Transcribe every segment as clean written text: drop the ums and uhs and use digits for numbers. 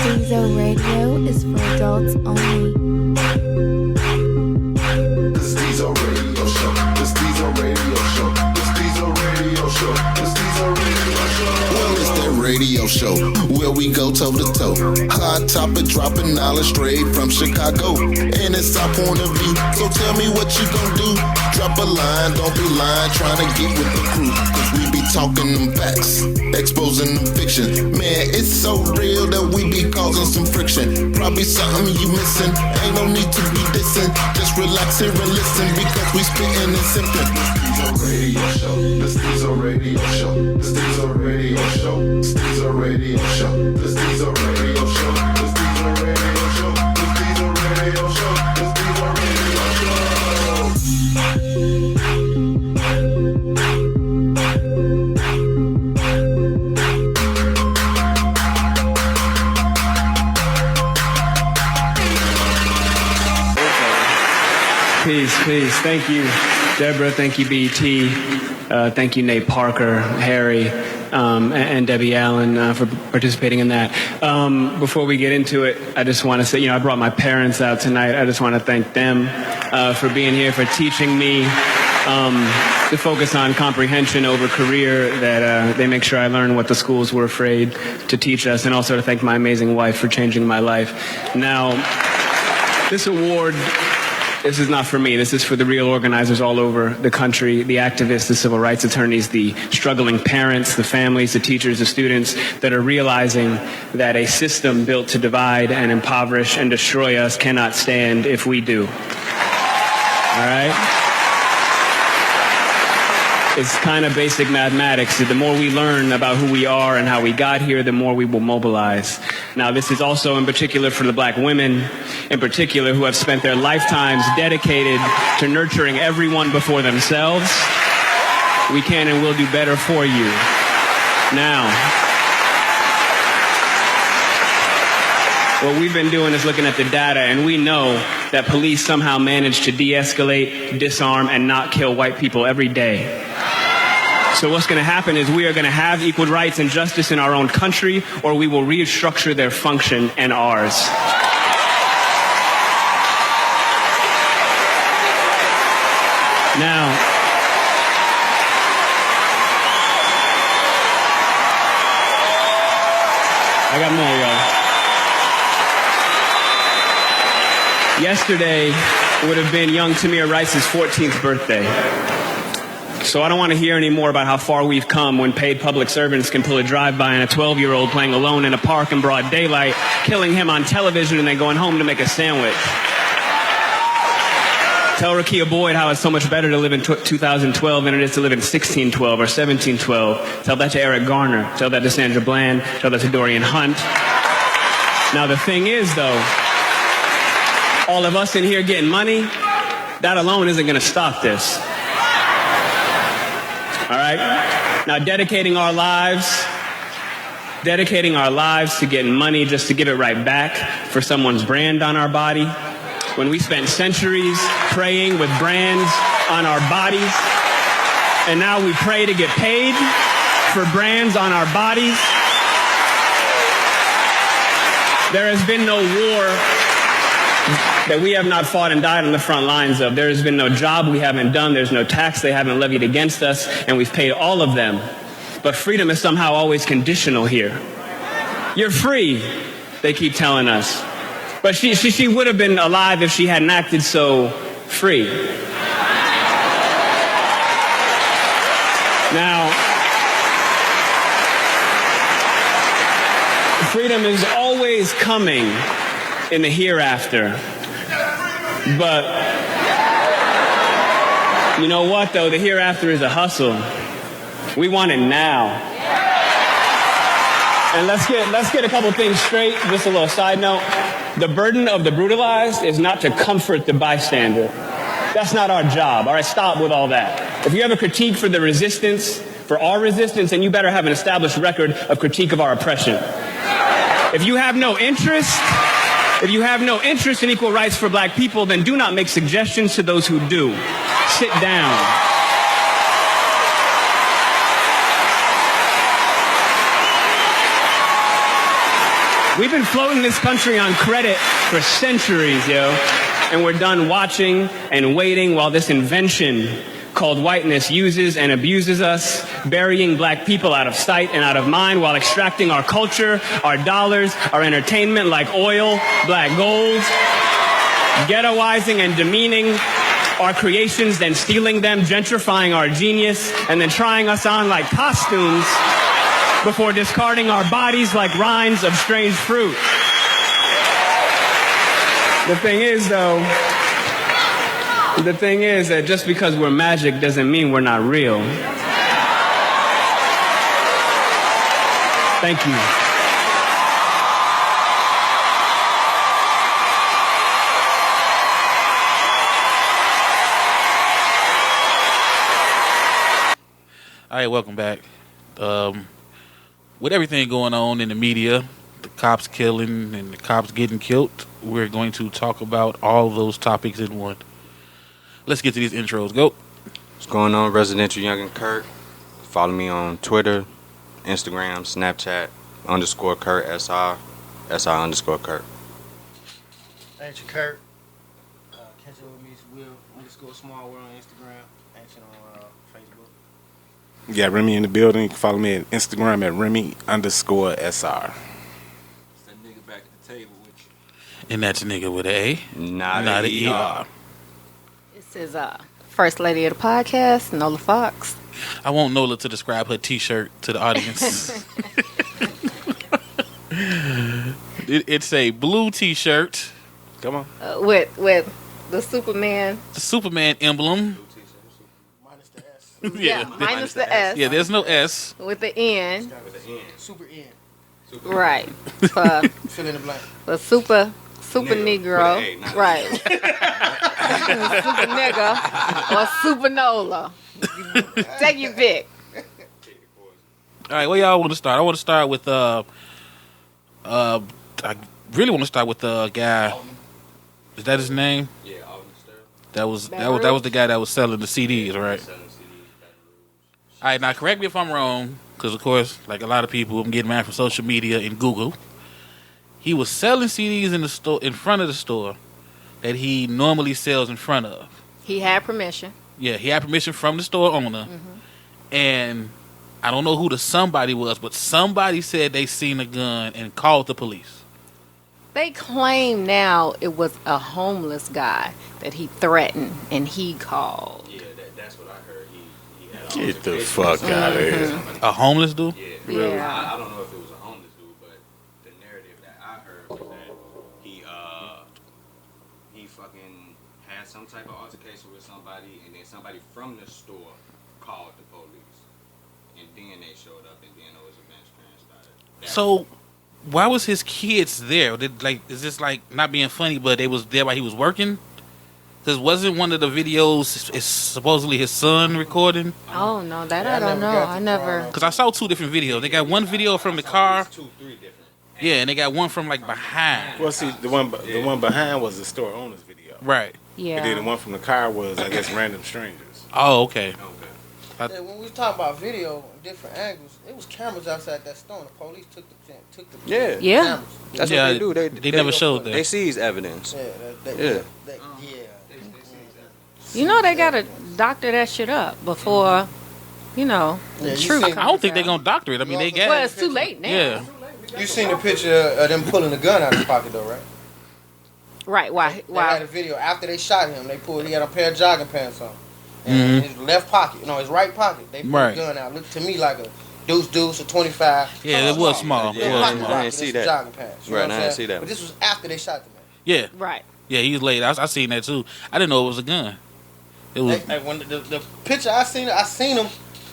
Stezo Radio is for adults only. The Stezo Radio Show. The Stezo Radio Show. The Stezo Radio Show. The Stezo Radio Show. Well, it's that radio show where we go toe to toe. Hot topic, dropping knowledge straight from Chicago, and it's our point of view. So tell me what you gon' do. Drop a line, don't be lying, trying to get with the crew. Cause we be talking them facts, exposing them fiction. Man, it's so real that we be causing some friction. Probably something you missing. Ain't no need to be dissing. Just relax here and listen because we spitting and sipping. The Stezo Radio Show. The Stezo Radio Show. The Stezo Radio Show. The Stezo Radio Show. The Stezo Radio Show. The Stezo Radio Show. The Stezo Radio Peace. Thank you, Deborah. Thank you, BT. Thank you, Nate Parker, Harry, and Debbie Allen for participating in that. Before we get into it, I just want to say, I brought my parents out tonight. I just want to thank them for being here, for teaching me to focus on comprehension over career, that they make sure I learn what the schools were afraid to teach us, and also to thank my amazing wife for changing my life. Now, this award, this is not for me. This is for the real organizers all over the country, the activists, the civil rights attorneys, the struggling parents, the families, the teachers, the students that are realizing that a system built to divide and impoverish and destroy us cannot stand if we do. All right? It's kind of basic mathematics. The more we learn about who we are and how we got here, the more we will mobilize. Now, this is also in particular for the black women, in particular, who have spent their lifetimes dedicated to nurturing everyone before themselves. We can and will do better for you. Now, what we've been doing is looking at the data, and we know that police somehow manage to de-escalate, disarm, and not kill white people every day. So what's going to happen is we are going to have equal rights and justice in our own country, or we will restructure their function and ours. Now, I got more, y'all. Yesterday would have been young Tamir Rice's 14th birthday. So I don't want to hear any more about how far we've come when paid public servants can pull a drive-by on a 12-year-old playing alone in a park in broad daylight, killing him on television, and then going home to make a sandwich. Tell Rakia Boyd how it's so much better to live in 2012 than it is to live in 1612 or 1712. Tell that to Eric Garner. Tell that to Sandra Bland. Tell that to Dorian Hunt. Now the thing is, though, all of us in here getting money, that alone isn't going to stop this. All right? Now, dedicating our lives to getting money just to give it right back for someone's brand on our body, when we spent centuries praying with brands on our bodies, and now we pray to get paid for brands on our bodies. There has been no war that we have not fought and died on the front lines of. There has been no job we haven't done. There's no tax they haven't levied against us, and we've paid all of them. But freedom is somehow always conditional here. You're free, they keep telling us. But she would have been alive if she hadn't acted so free. Now, freedom is always coming in the hereafter. But you know what, though? The hereafter is a hustle. We want it now. And let's get a couple things straight. Just a little side note. The burden of the brutalized is not to comfort the bystander. That's not our job. All right, stop with all that. If you have a critique for the resistance, for our resistance, then you better have an established record of critique of our oppression. If you have no interest in equal rights for black people, then do not make suggestions to those who do. Sit down. We've been floating this country on credit for centuries, yo. And we're done watching and waiting while this invention called whiteness uses and abuses us, burying black people out of sight and out of mind while extracting our culture, our dollars, our entertainment like oil, black gold, ghettoizing and demeaning our creations, then stealing them, gentrifying our genius, and then trying us on like costumes before discarding our bodies like rinds of strange fruit. The thing is that just because we're magic doesn't mean we're not real. Thank you. All right, welcome back. With everything going on in the media, the cops killing and the cops getting killed, we're going to talk about all of those topics in one. Let's get to these intros. Go. What's going on, residential Younggin Curt? Follow me on Twitter, Instagram, Snapchat, _Curt, SR _Curt. Thank you, Curt. Catch up with me, Will, _Small World on Instagram. Action on Facebook. You got Remy in the building. You can follow me at Instagram at Remy _SR. It's that nigga back at the table with you. And that's a nigga with an A. Not an a ER. This is First Lady of the Podcast, Nola Fox. I want Nola to describe her T-shirt to the audience. It's a blue T-shirt. Come on. With the Superman. The Superman emblem. Minus the S. Yeah, minus the S. Yeah, there's no S. With the N. Super N. Right. For Fill in the blank. Super Negro. With an A, not Right. Super nigga or Super Nola. Take your pick. All right, where y'all want to start? I want to start with I really want to start with the guy. Is that his name? Yeah, That was the guy that was selling the CDs, right? All right, now correct me if I'm wrong, because of course, like a lot of people, I'm getting mad from social media and Google. He was selling CDs in the store, in front of the store, that he normally sells in front of. He had permission. Yeah, he had permission from the store owner, and I don't know who the somebody was, but somebody said they seen a gun and called the police. They claim now it was a homeless guy that he threatened and he called. Yeah, that's what I heard. He had Get the fuck out of here. A homeless dude? Yeah. I don't know if it was a homeless dude, but the narrative that I heard was that he fucking had some type of altercation with somebody, and then somebody from the store called the police, and then they showed up, and then those events transpired. So, why was his kids there? Is this like not being funny, but they was there while he was working? Because wasn't one of the videos is supposedly his son recording? Oh, no, that I don't know. I never. Because I saw two different videos. They got one video from the car. 2-3 different. Yeah, and they got one from like behind. Well, see, the one behind was the store owner's video. Right. Yeah. And then the one from the car was, I guess, random strangers. Oh, okay. Yeah, when we talk about video, different angles, it was cameras outside that store. And the police took the Yeah. Yeah. cameras. That's Yeah, what they do. they never showed that. They seize evidence. Yeah. You know they gotta doctor that shit up before, the Yeah, you truth. seen- I don't think they're gonna doctor it. I mean, they got. Well, it's too late now. Yeah. You seen the picture of them pulling the gun out of his pocket, though, right? Right. Why? They had Why? a video after they shot him. He had a pair of jogging pants on. And his left pocket, his right pocket, they pulled Right. the gun out. Looked to me like a deuce, a 25. Yeah, it was small. Yeah, It was I small. didn't see that. Jogging pants. You Right, know what I I'm didn't saying? see that. But this was after they shot the man. Yeah. Right. Yeah, he was late. I seen that too. I didn't know it was a gun. It was. When the picture I seen him.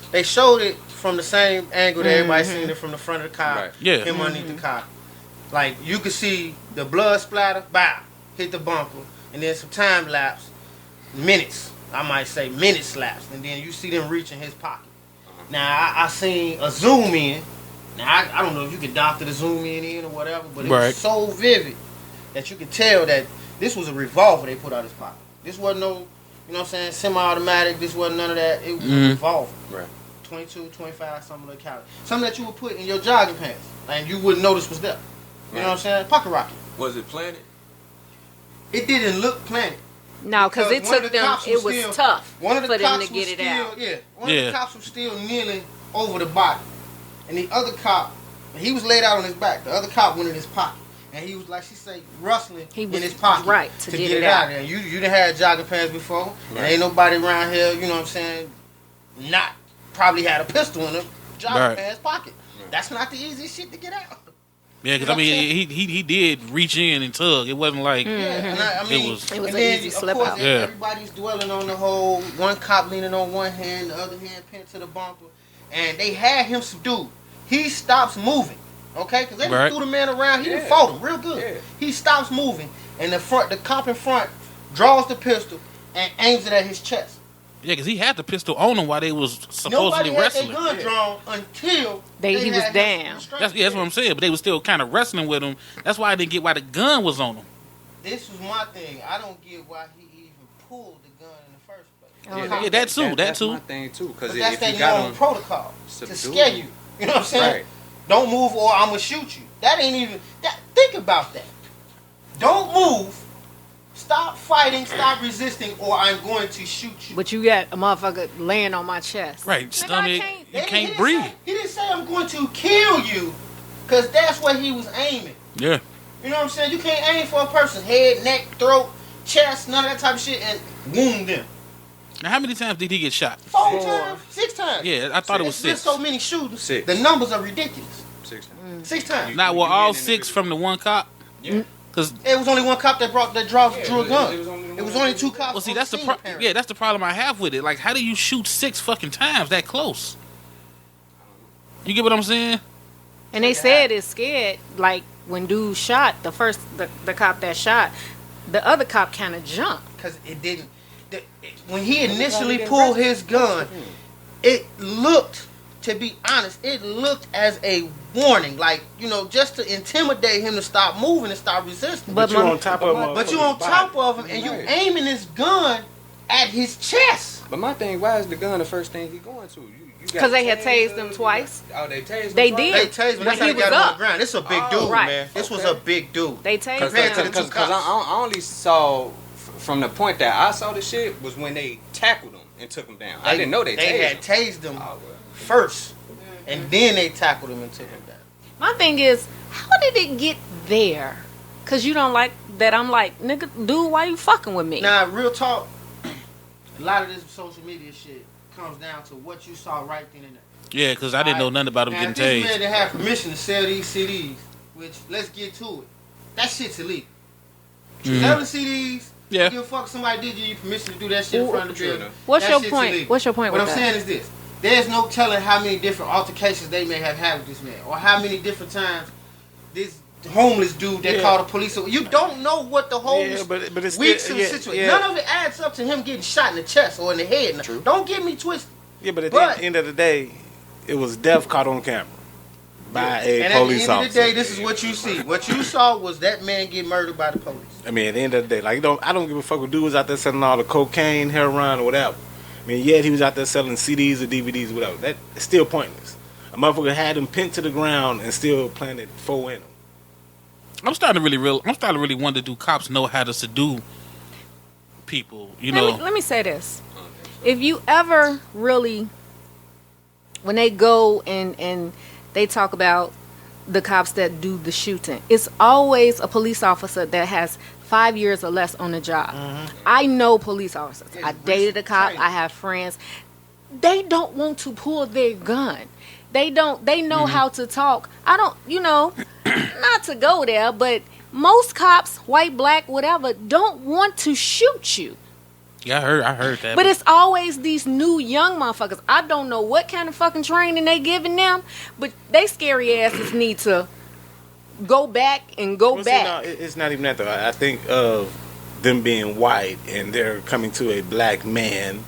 They showed it from the same angle that everybody seen it from the front of the car. Right. Yeah. Him underneath the car. Like you could see the blood splatter, bow, hit the bumper, and then some time lapse, minutes. I might say minutes lapse, and then you see them reaching his pocket. Now I seen a zoom in. Now I don't know if you can doctor the zoom in or whatever, but it Right. was so vivid that you could tell that this was a revolver they put out his pocket. This wasn't no, you know what I'm saying, semi-automatic. This wasn't none of that. It was a revolver. Right. 22, 25, something like that. Something that you would put in your jogging pants, and you wouldn't notice was there. You know what I'm saying? Pocket rocket. Was it planted? It didn't look planted. No, because it one of took the them. cops It was still- tough One of the for them cops to get was it still, out. Yeah, one of Yeah. the cops was still kneeling over the body, and the other cop, he was laid out on his back. The other cop went in his pocket, and he was like she say, rustling He in was his pocket right to get it out. of there. You done had jogging pants before, and ain't nobody around here. You know what I'm saying? Not probably had a pistol in them jogging Right. pants pocket. That's not the easiest shit to get out. Yeah, because I mean, he did reach in and tug. It wasn't like Yeah, and I mean, It was and an then, easy of slip course, out. Yeah. everybody's dwelling on the whole one cop leaning on one hand, the other hand pinned to the bumper, and they had him subdued. He stops moving, okay? Because they Right. threw the man around. He Yeah. fought him real good. Yeah. He stops moving, and the cop in front draws the pistol and aims it at his chest. yeah, because he had the pistol on him while they was supposedly Nobody had wrestling. their gun drawn until He was had him down. restrained. That's what I'm saying. But they was still kind of wrestling with him. That's why I didn't get why the gun was on him. This was my thing. I don't get why he even pulled the gun in the first place. Oh, Yeah, that too. That That's too. my thing too. Because But that's if their you got normal him protocol to subdued, scare you. You know what I'm saying? right? Don't move or I'm gonna shoot you. That ain't even. Think about that. Don't move. Stop fighting. Stop resisting, or I'm going to shoot you. But you got a motherfucker laying on my chest. Right, Nigga, stomach. I You He can't didn't breathe. He didn't say I'm going to kill you, because that's what he was aiming. Yeah. You know what I'm saying? You can't aim for a person's head, neck, throat, chest, none of that type of shit, and wound them. Now, how many times did he get shot? 4 times, 6 times. Yeah, I thought it was There's been 6. so many shootings. 6. The numbers are ridiculous. 6. 6 times. Now, were You all get 6 from the one cop? Yeah. Because It was only one cop that drew a gun. It It was only 2 cops. well, see, on that's the scene, problem. apparently. Yeah, that's the problem I have with it. Like, how do you shoot 6 fucking times that close? You get what I'm saying? And they said it's scared. Like when dude shot the cop that shot, the other cop kind of jumped. Because it didn't. When he initially pulled his gun, it looked, to be honest, it looked as a warning, like, you know, just to intimidate him to stop moving and stop resisting. But you on top of him. But you on top of him and you Right. aiming this gun at his chest. But my thing, why is the gun the first thing he going to? You got 'Cause they had tased tased him you twice. got- Oh, they tased him They twice? did. They tased him. When That's how he they got was him on up. the ground. This is a big Oh, dude, right. man. This was Okay. a big dude. They tased Compared to him. the two Because I only saw from the point that I saw the shit was when they tackled him and took him down. I didn't know they tased had him. tased him Oh, well. first, and then they tackled him and took him down. My thing is, how did it get there? Cause you don't like that. I'm like, nigga, dude, why you fucking with me? Now, real talk, a lot of this social media shit comes down to what you saw right then and there. Yeah, because I didn't know nothing about him Now, getting if this man tased. didn't have permission to sell these CDs, which, let's get to it, that shit's illegal. Mhm. Selling CDs, Yeah. you give a fuck somebody did give you permission to do that shit in front of the True building. enough. What's That your shit's point? illegal. What's your point What with I'm that? saying is this. There's no telling how many different altercations they may have had with this man, or how many different times this homeless dude that Yeah. called the police. You don't know what the homeless Yeah, but it's weeks still, in the yeah, situation. yeah. None of it adds up to him getting shot in the chest or in the head. True. Don't get me twisted. Yeah, but at But- the end of the day, it was death caught on camera by a And police at the end officer. of the day, this is what you see. What you saw was that man get murdered by the police. I mean, at the end of the day, like, I don't give a fuck what dude was out there selling all the cocaine, heroin, or whatever. I mean, yet he was out there selling CDs or DVDs, whatever. That is still pointless. A motherfucker had him pinned to the ground and still planted 4 in him. I'm starting to really wonder, do cops know how to subdue people? You know, Let me say this. If you ever really, when they go and they talk about the cops that do the shooting, it's always a police officer that has 5 years or less on the job. I know police officers. I dated a cop. I have friends. They don't want to pull their gun. They don't. They know how to talk. I don't. You know, not to go there, but most cops, white, black, whatever, don't want to shoot you. yeah, I heard that. But it's always these new young motherfuckers. I don't know what kind of fucking training they giving them, but they scary asses need to go back and go Well, see, back. no, it's not even that, though. I think of them being white and they're coming to a black man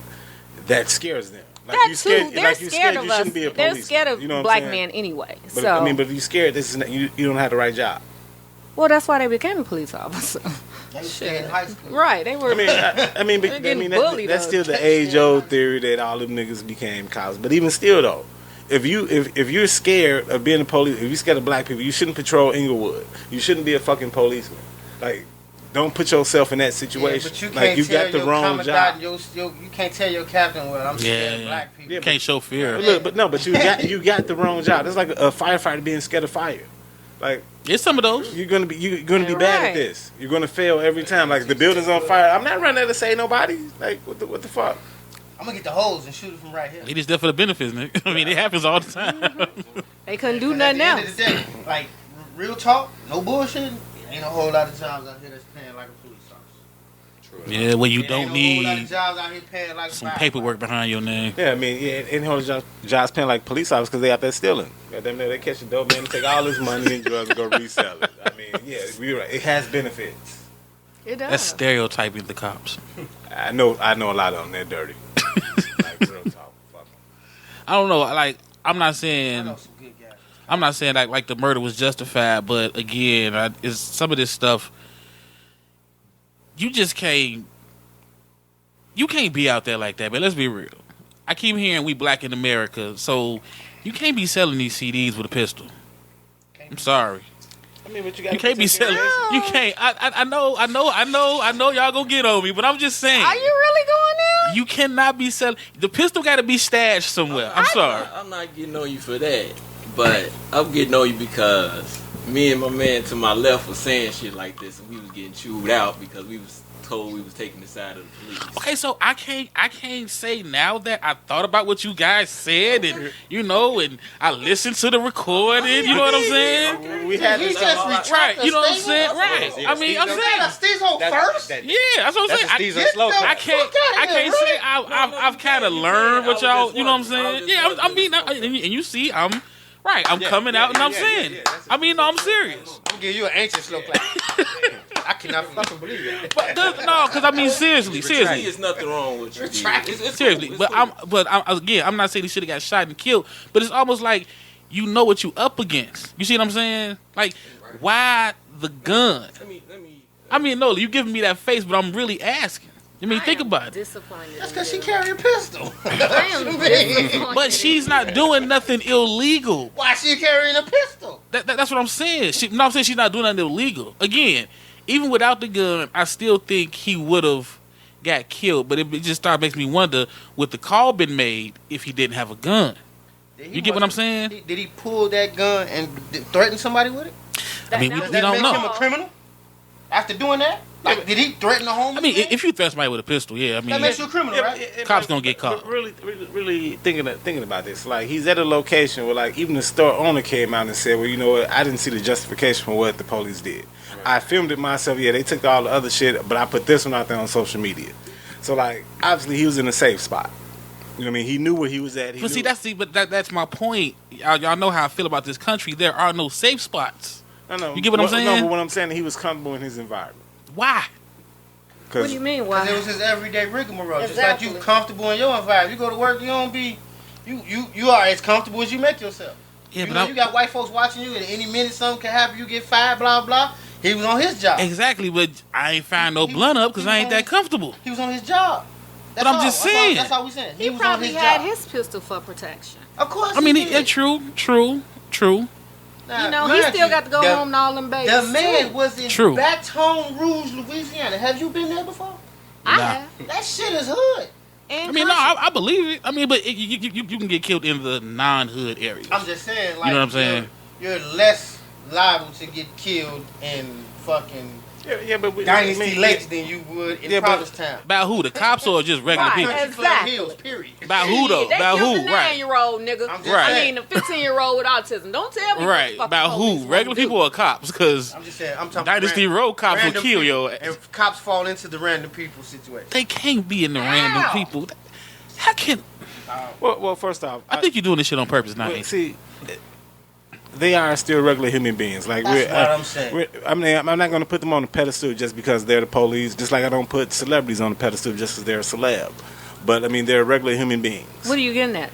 that scares them. Like, that you too. scared, They're like, you scared of you us. shouldn't be a They're policeman. scared of You know what I'm black saying? men anyway. But, So, I mean, but if you're scared, this is not, you don't have the right job. well, that's why they became a police officer. They stayed in high school. Right? They were. I mean, They're getting bullied that's up. still the age-old theory that all them niggas became cops. But even still, though, if you're scared of being a police, if you're scared of black people, you shouldn't patrol Inglewood. You shouldn't be a fucking policeman. Like, don't put yourself in that situation. But you like, can't you tell got the your wrong commandant, job. you can't tell your captain, well, I'm scared of black people. You can't show fear. But you got the wrong job. It's like a firefighter being scared of fire. Like, it's some of those. You're gonna be bad at this. You're gonna fail every time. Like, the building's on fire. I'm not running there to save nobody. Like, what the fuck? I'm gonna get the hose and shoot it from right here. They just there for the benefits, nigga. I mean, it happens all the time. They couldn't do nothing else. At the end of the day, like, real talk, no bullshit. Ain't a whole lot of jobs out here that's paying like a police officer. Yeah, well, you Ain't don't no need whole lot of jobs out here paying like some paperwork behind your name. Yeah, I mean, ain't whole jobs paying like police officers because they out there stealing. Goddamn, they catch a dope man, take all his money and drugs and go resell it. I mean, yeah, you're right. It has benefits. It does. That's stereotyping the cops. I know a lot of them. They're dirty. Like, real talk. Fuck 'em. I don't know. Like, I'm not saying like the murder was justified, but again, is some of this stuff. You just can't. You can't be out there like that. But let's be real. I keep hearing we black in America, so you can't be selling these CDs with a pistol. I'm sorry. I mean, but you can't be selling. You can't. I know. Y'all gonna get on me, but I'm just saying. Are you really going there? You cannot be selling. The pistol got to be stashed somewhere. I'm sorry. I'm not getting on you for that, but I'm getting on you because me and my man to my left was saying shit like this, and we was getting chewed out because we was told we was taking the side of the police. Okay, so I can't say now that I thought about what you guys said, and and I listened to the recording. You know what I'm saying? We had He just right. You know what I'm saying? Right. I mean, I'm saying. Stezo first. Yeah, that's what I'm saying. I can't say I've kind of learned what y'all. You know what I'm saying? Yeah, I mean, and you see, I'm right. I'm coming out, and I'm saying. I mean, no, I'm serious. I'm giving you an ancient slow clap. I cannot fucking believe it. But no, because I mean, seriously. There's nothing wrong with you. It's Seriously, cool. I'm not saying he should have got shot and killed, but it's almost like you know what you up against. You see what I'm saying? Like, why the gun? I mean, Nola, you giving me that face, but I'm really asking. I mean, think about it. Disappointed. That's because she carry a pistol. I am disappointed. But she's not doing nothing illegal. Why she carrying a pistol? That's what I'm saying. I'm saying she's not doing nothing illegal. Again, even without the gun, I still think he would have got killed. But it just makes me wonder, would the call been made if he didn't have a gun? You get what I'm saying? Did he pull that gun and threaten somebody with it? I mean, we Does that don't make know. him a criminal? After doing that? Like, did he threaten the homeless? I mean, if you threaten somebody with a pistol, yeah, I mean, that makes you a criminal, right? Cops gonna get caught. Really thinking about this. Like, he's at a location where, like, even the store owner came out and said, well, you know what, I didn't see the justification for what the police did. Right. I filmed it myself. Yeah, they took all the other shit, but I put this one out there on social media. So, like, obviously he was in a safe spot. You know what I mean? He knew where he was at. That's my point. Y'all know how I feel about this country. There are no safe spots. I know. You get what I'm saying? No, but what I'm saying, he was comfortable in his environment. Why? What do you mean? Why? Because it was his everyday rigmarole. Exactly. Just like you comfortable in your environment. You go to work, you don't be. You are as comfortable as you make yourself. Yeah, you know, you got white folks watching you, and any minute something can happen. You get fired, blah blah. He was on his job. Exactly, but I ain't firing no blunt up because I ain't that comfortable. He was on his job. But I'm just saying. That's all we saying. He was probably on his had job. his pistol for protection. Of course. I mean, he did. true. Now, You know, he still got to go home to all them babies. The man too. was in True. Baton Rouge, Louisiana. Have you been there before? I Nah. have. That shit is hood. And I mean, no, I believe it. I mean, but you can get killed in the non-hood areas. I'm just saying, like, You know what I'm saying? You're less liable to get killed in fucking Yeah, but Dynasty Lakes than you would in Provincetown. About who? The cops or just regular Right. people? Country Club Hills, period. About who though? They About killed who? the Right. 9-year-old nigga. I'm just Right. I saying. mean, the 15-year-old with autism. Don't tell me. Right. What the About fucking who? police Regular won't do. people or cops? Because I'm just saying. I'm talking Dynasty Road cops will random kill people. your ass. And cops fall into the random people situation. They can't be in the How? random people. How can? Well, first off, I think you're doing this shit on purpose, not me. see, they are still regular human beings. Like That's what I'm saying. I'm not going to put them on a pedestal just because they're the police. Just like I don't put celebrities on a pedestal just because they're a celeb. But I mean, they're regular human beings. What are you getting at?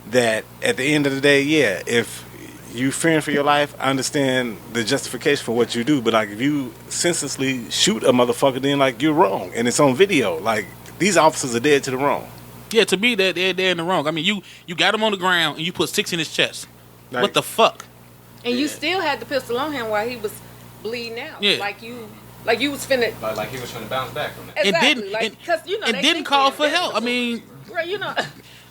That at the end of the day, yeah, if you fearing for your life, I understand the justification for what you do. But like, if you senselessly shoot a motherfucker, then like you're wrong, and it's on video. Like, these officers are dead to the wrong. Yeah, to me, they're in the wrong. I mean, you got him on the ground and you put 6 in his chest. Like, what the fuck? And you still had the pistol on him while he was bleeding out. Yeah. Like you was finna. Like he was trying to bounce back from that. Exactly. Because they didn't call for help. I mean, right,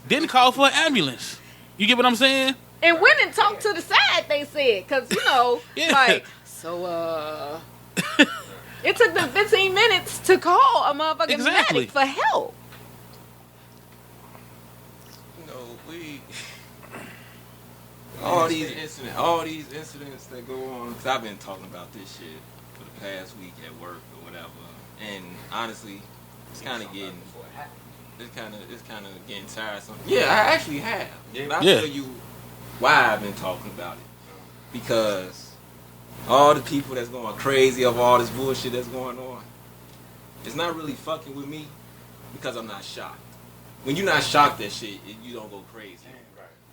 didn't call for an ambulance. You get what I'm saying? And went and talked to the side. They said, because Yeah. it took them 15 minutes to call a motherfucking Exactly. medic for help. All these incidents that go on, because I've been talking about this shit for the past week at work or whatever, and honestly, it's kind of getting tiresome. Yeah, I actually have. And I'll tell you why I've been talking about it. Because all the people that's going crazy of all this bullshit that's going on, it's not really fucking with me because I'm not shocked. When you're not shocked at shit, you don't go crazy.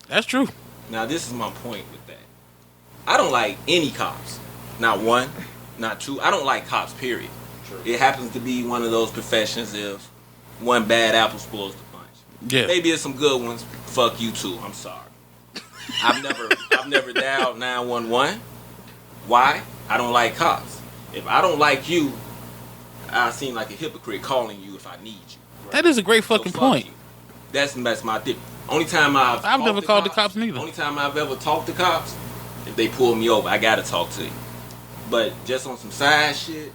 That's true. Now, this is my point with that. I don't like any cops. Not one, not two. I don't like cops, period. True. It happens to be one of those professions if one bad apple spoils the bunch. Yeah. Maybe it's some good ones. Fuck you too. I'm sorry. I've never dialed 911. Why? I don't like cops. If I don't like you, I seem like a hypocrite calling you if I need you. Right? That is a great fucking point. You. That's my tip. Only time I've never called the cops neither. Only time I've ever talked to cops, if they pull me over, I gotta talk to you. But just on some side shit,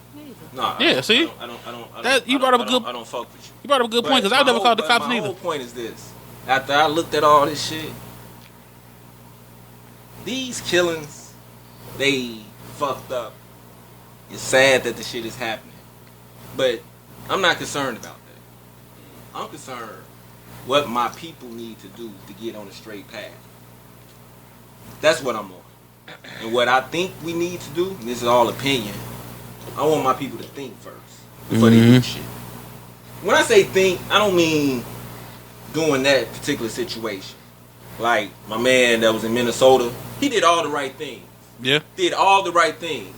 no. Yeah, see, you brought up a good. I don't fuck with you. You brought up a good point because I've never called the cops neither. My whole point is this: after I looked at all this shit, these killings, they fucked up. It's sad that the shit is happening, but I'm not concerned about that. I'm concerned what my people need to do to get on a straight path. That's what I'm on. And what I think we need to do, this is all opinion, I want my people to think first before they do shit. When I say think, I don't mean doing that particular situation. Like my man that was in Minnesota, he did all the right things. Yeah. Did all the right things.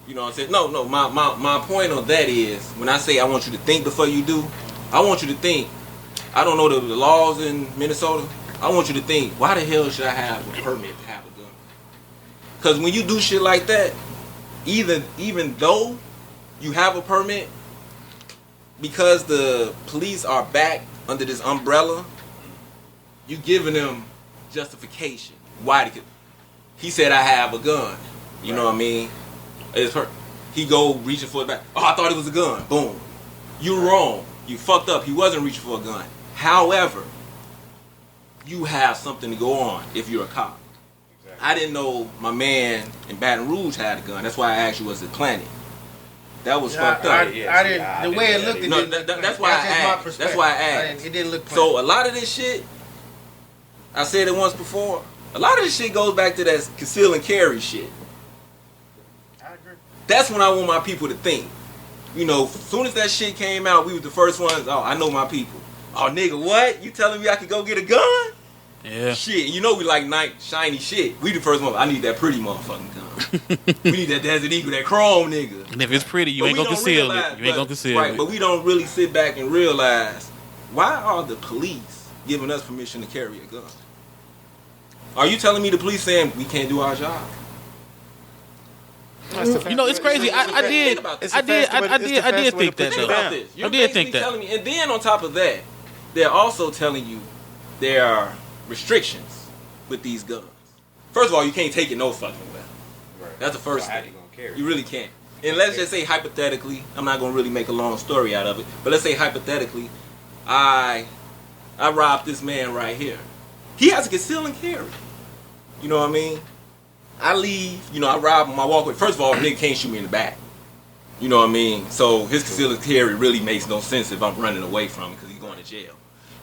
You know what I'm saying? No, my point on that is, when I say I want you to think before you do, I want you to think, I don't know the laws in Minnesota. I want you to think, why the hell should I have a permit to have a gun? Because when you do shit like that, even though you have a permit, because the police are back under this umbrella, you giving them justification. Why? He said I have a gun. You know what I mean? It's her. He go reaching for it back. Oh, I thought it was a gun. Boom. You're wrong. You fucked up. He wasn't reaching for a gun. However, you have something to go on if you're a cop. Exactly. I didn't know my man in Baton Rouge had a gun. That's why I asked you, was it planted? That was fucked up. I didn't. The way it looked, that's why I asked. That's why I asked. It didn't look planted. So a lot of this shit, I said it once before. A lot of this shit goes back to that conceal and carry shit. I agree. That's when I want my people to think. You know, as soon as that shit came out, we was the first ones. Oh, I know my people. Oh, nigga, what? You telling me I could go get a gun? Yeah. Shit, you know we like nice, shiny shit. We the first one. I need that pretty motherfucking gun. We need that Desert Eagle, that chrome nigga. And if it's pretty, you ain't gonna conceal it. You ain't gonna conceal it. Right, but we don't really sit back and realize, why are the police giving us permission to carry a gun? Are you telling me the police saying we can't do our job? You know, it's crazy. I did think that though. I did think that. Me, and then on top of that, they're also telling you there are restrictions with these guns. First of all, you can't take it no fucking way. Right. That's the first thing. You really can't. And let's just say hypothetically, I'm not gonna really make a long story out of it, but let's say hypothetically, I robbed this man right here. He has a conceal and carry. You know what I mean? I leave, I rob him, I walk away. First of all, a nigga can't shoot me in the back. You know what I mean? So his concealed carry really makes no sense if I'm running away from him because he's going to jail.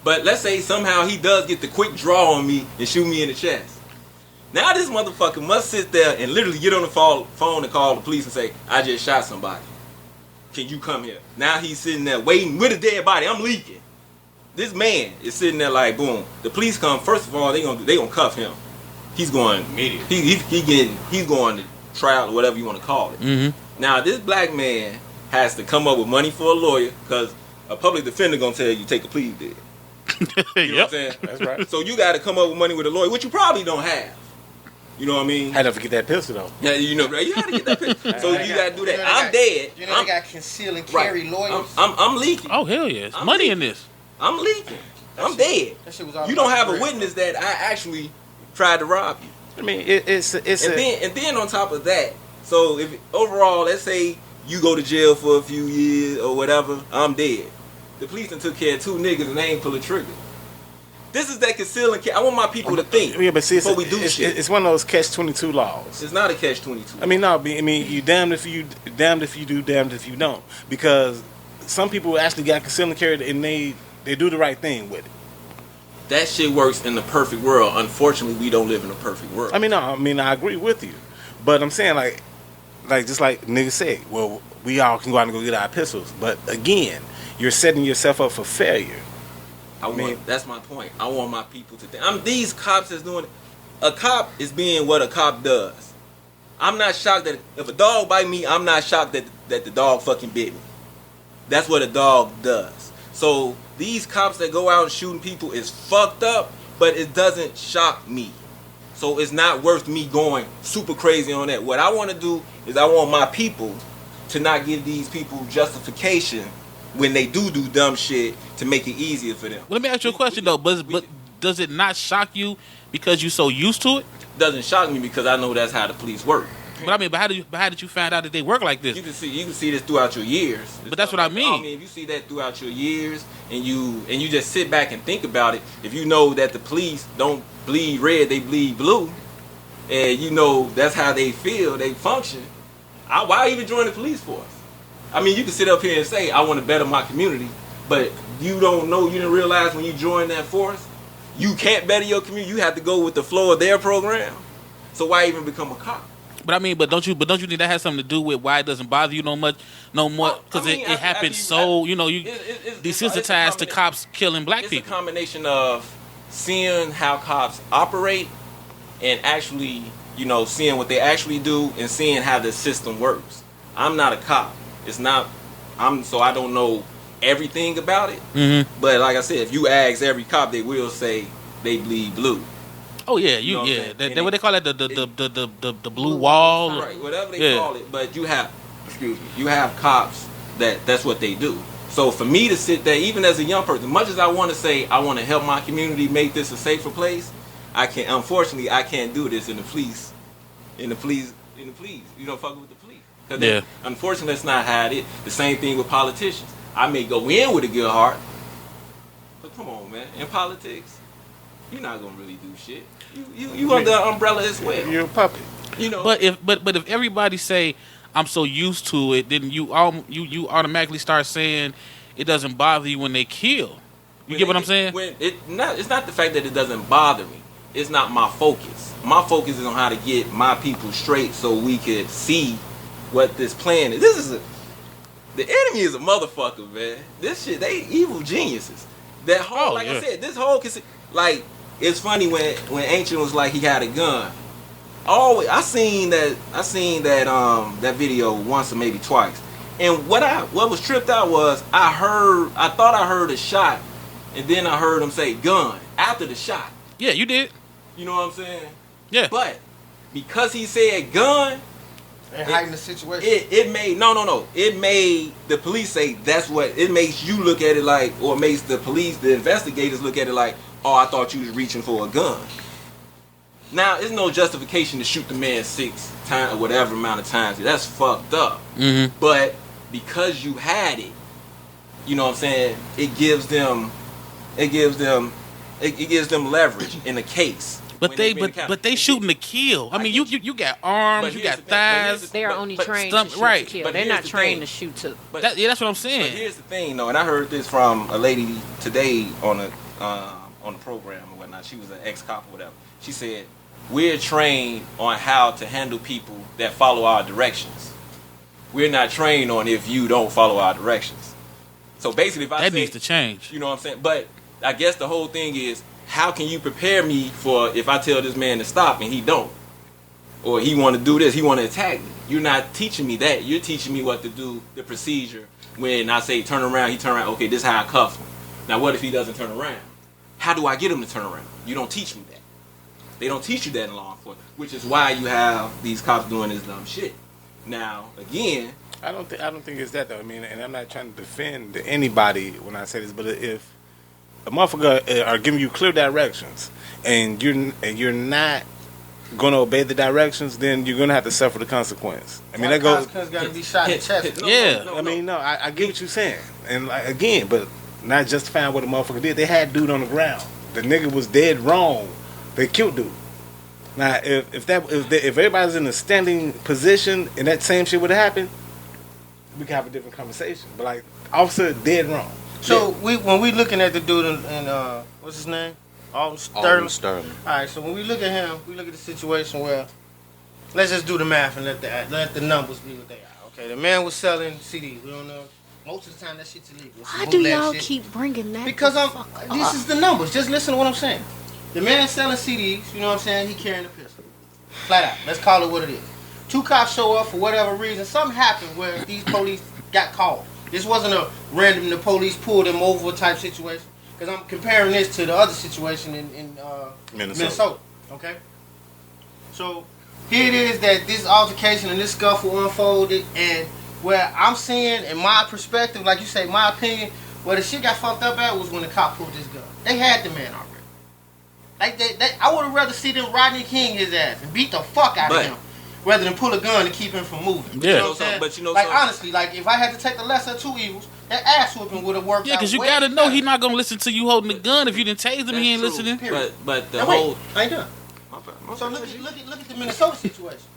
But let's say somehow he does get the quick draw on me and shoot me in the chest. Now this motherfucker must sit there and literally get on the phone and call the police and say, I just shot somebody. Can you come here? Now he's sitting there waiting with a dead body. I'm leaking. This man is sitting there like, boom. The police come. First of all, they gonna cuff him. He's going immediately. He's going to trial or whatever you want to call it. Mm-hmm. Now this black man has to come up with money for a lawyer because a public defender gonna tell you take a plea deal. You know what I'm saying? That's right. So you got to come up with money with a lawyer, which you probably don't have. You know what I mean? Had to forget that pistol though. Yeah, you know, right? You got to get that pistol. So you got to do that. I'm dead. You know they got conceal and carry lawyers. I'm leaking. Oh hell yeah, it's money in this. I'm leaking. I'm dead. That shit was all You don't about have a bread. witness that I actually tried to rob you. I mean, it's And then on top of that, so if overall, let's say you go to jail for a few years or whatever, I'm dead. The police done took care of 2 niggas and they ain't pull a trigger. This is that conceal and carry. I want my people to think but see, before we do shit. It's one of those catch-22 laws. It's not a catch-22. I mean, no. I mean, you damned if you do, damned if you don't. Because some people actually got conceal and carry, and they do the right thing with it. That shit works in the perfect world. Unfortunately, we don't live in a perfect world. I mean, I agree with you, but I'm saying like just like niggas say, well, we all can go out and go get our pistols, but again, you're setting yourself up for failure. That's my point. I want my people to think. These cops that's doing it. A cop is being what a cop does. I'm not shocked that if a dog bite me, I'm not shocked that the dog fucking bit me. That's what a dog does. So these cops that go out and shooting people is fucked up, but it doesn't shock me. So it's not worth me going super crazy on that. What I want to do is I want my people to not give these people justification when they do dumb shit to make it easier for them. Let me ask you a question though, but does it not shock you because you're so used to it? It doesn't shock me because I know that's how the police work. But I mean, how did you find out that they work like this? You can see this throughout your years. But that's what I mean. If you see that throughout your years and you just sit back and think about it, if you know that the police don't bleed red, they bleed blue, and you know that's how they feel, they function, why even join the police force? I mean, you can sit up here and say, I want to better my community, but you don't know, you didn't realize when you join that force, you can't better your community. You have to go with the flow of their program. So why even become a cop? But I mean, but don't you think that has something to do with why it doesn't bother you no more? Because it happens so, you desensitized to cops killing black people. It's a combination of seeing how cops operate and actually, seeing what they actually do and seeing how the system works. I'm not a cop. So I don't know everything about it. Mm-hmm. But like I said, if you ask every cop, they will say they bleed blue. Oh yeah, That what they call it, the blue wall, right? Whatever they call it. But you have cops that's what they do. So for me to sit there, even as a young person, much as I want to say I want to help my community make this a safer place, unfortunately I can't do this in the police. You don't fuck with the police. Unfortunately, that's not how it is. The same thing with politicians. I may go in with a good heart, but come on, man. In politics, you're not gonna really do shit. You under the umbrella as well. You're a puppet. But if everybody say I'm so used to it, then you automatically start saying it doesn't bother you when they kill. You get what I'm saying? It's not the fact that it doesn't bother me. It's not my focus. My focus is on how to get my people straight so we could see what this plan is. The enemy is a motherfucker, man. This shit, they evil geniuses. That whole, I said, this whole, it's funny when Ancient was like he had a gun. I seen that video once or maybe twice. And what was tripped out was I thought I heard a shot, and then I heard him say gun after the shot. Yeah, you did. You know what I'm saying? Yeah. But because he said gun, and hiding the situation. It made It made the police say that's what it makes you look at it like, or makes the investigators look at it like, oh, I thought you was reaching for a gun. Now, there's no justification to shoot the man 6 times or whatever amount of times. That's fucked up. Mm-hmm. But because you had it, you know what I'm saying? It gives them leverage in the case. But they shooting to kill. I mean, you got arms, you got thighs. They are only trained to shoot to kill. They're not trained to shoot to. That's what I'm saying. But here's the thing, though, and I heard this from a lady today on the program or whatnot. She was an ex-cop or whatever. She said, we're trained on how to handle people that follow our directions. We're not trained on if you don't follow our directions. So basically, that needs to change. You know what I'm saying? But I guess the whole thing is, how can you prepare me for if I tell this man to stop and he don't? Or he want to do this, he want to attack me. You're not teaching me that. You're teaching me what to do, the procedure. When I say turn around, he turn around. Okay, this is how I cuff him. Now what if he doesn't turn around? How do I get them to turn around? You don't teach me that. They don't teach you that in law enforcement, which is why you have these cops doing this dumb shit. Now, again, I don't think it's that though. I mean, and I'm not trying to defend anybody when I say this, but if a motherfucker are giving you clear directions and you're not going to obey the directions, then you're going to have to suffer the consequence. I mean, that goes. Got to be shot in the chest. I get what you're saying, and like, again, but not justifying what the motherfucker did. They had dude on the ground. The nigga was dead wrong. They killed dude. Now, if everybody's in a standing position and that same shit would have happened, we could have a different conversation. But like, officer dead wrong. So when we looking at the dude in what's his name? Alden Sterling. All right. So when we look at him, we look at the situation where, let's just do the math and let the numbers be what they are. Okay, the man was selling CDs. We don't know. Most of the time that shit's illegal. Why do y'all keep bringing that? Because this is the numbers. Just listen to what I'm saying. The man selling CDs. You know what I'm saying? He carrying a pistol. Flat out. Let's call it what it is. 2 cops show up for whatever reason. Something happened where these police got called. This wasn't a random, the police pulled him over type situation. Because I'm comparing this to the other situation in Minnesota. Okay? So, here it is that this altercation and this scuffle unfolded. And where I'm seeing, in my perspective, like you say, my opinion, where the shit got fucked up at was when the cop pulled this gun. They had the man already. Like I would have rather see them Rodney King his ass and beat the fuck out of him. Rather than pull a gun to keep him from moving. Yeah. You know what I'm saying? Like, honestly, like, if I had to take the lesser of 2 evils, that ass whooping would have worked out. Yeah, because you got to know he's not going to listen to you holding the gun. If you didn't tase him, he ain't listening. But the whole... I ain't done. So look at the Minnesota situation.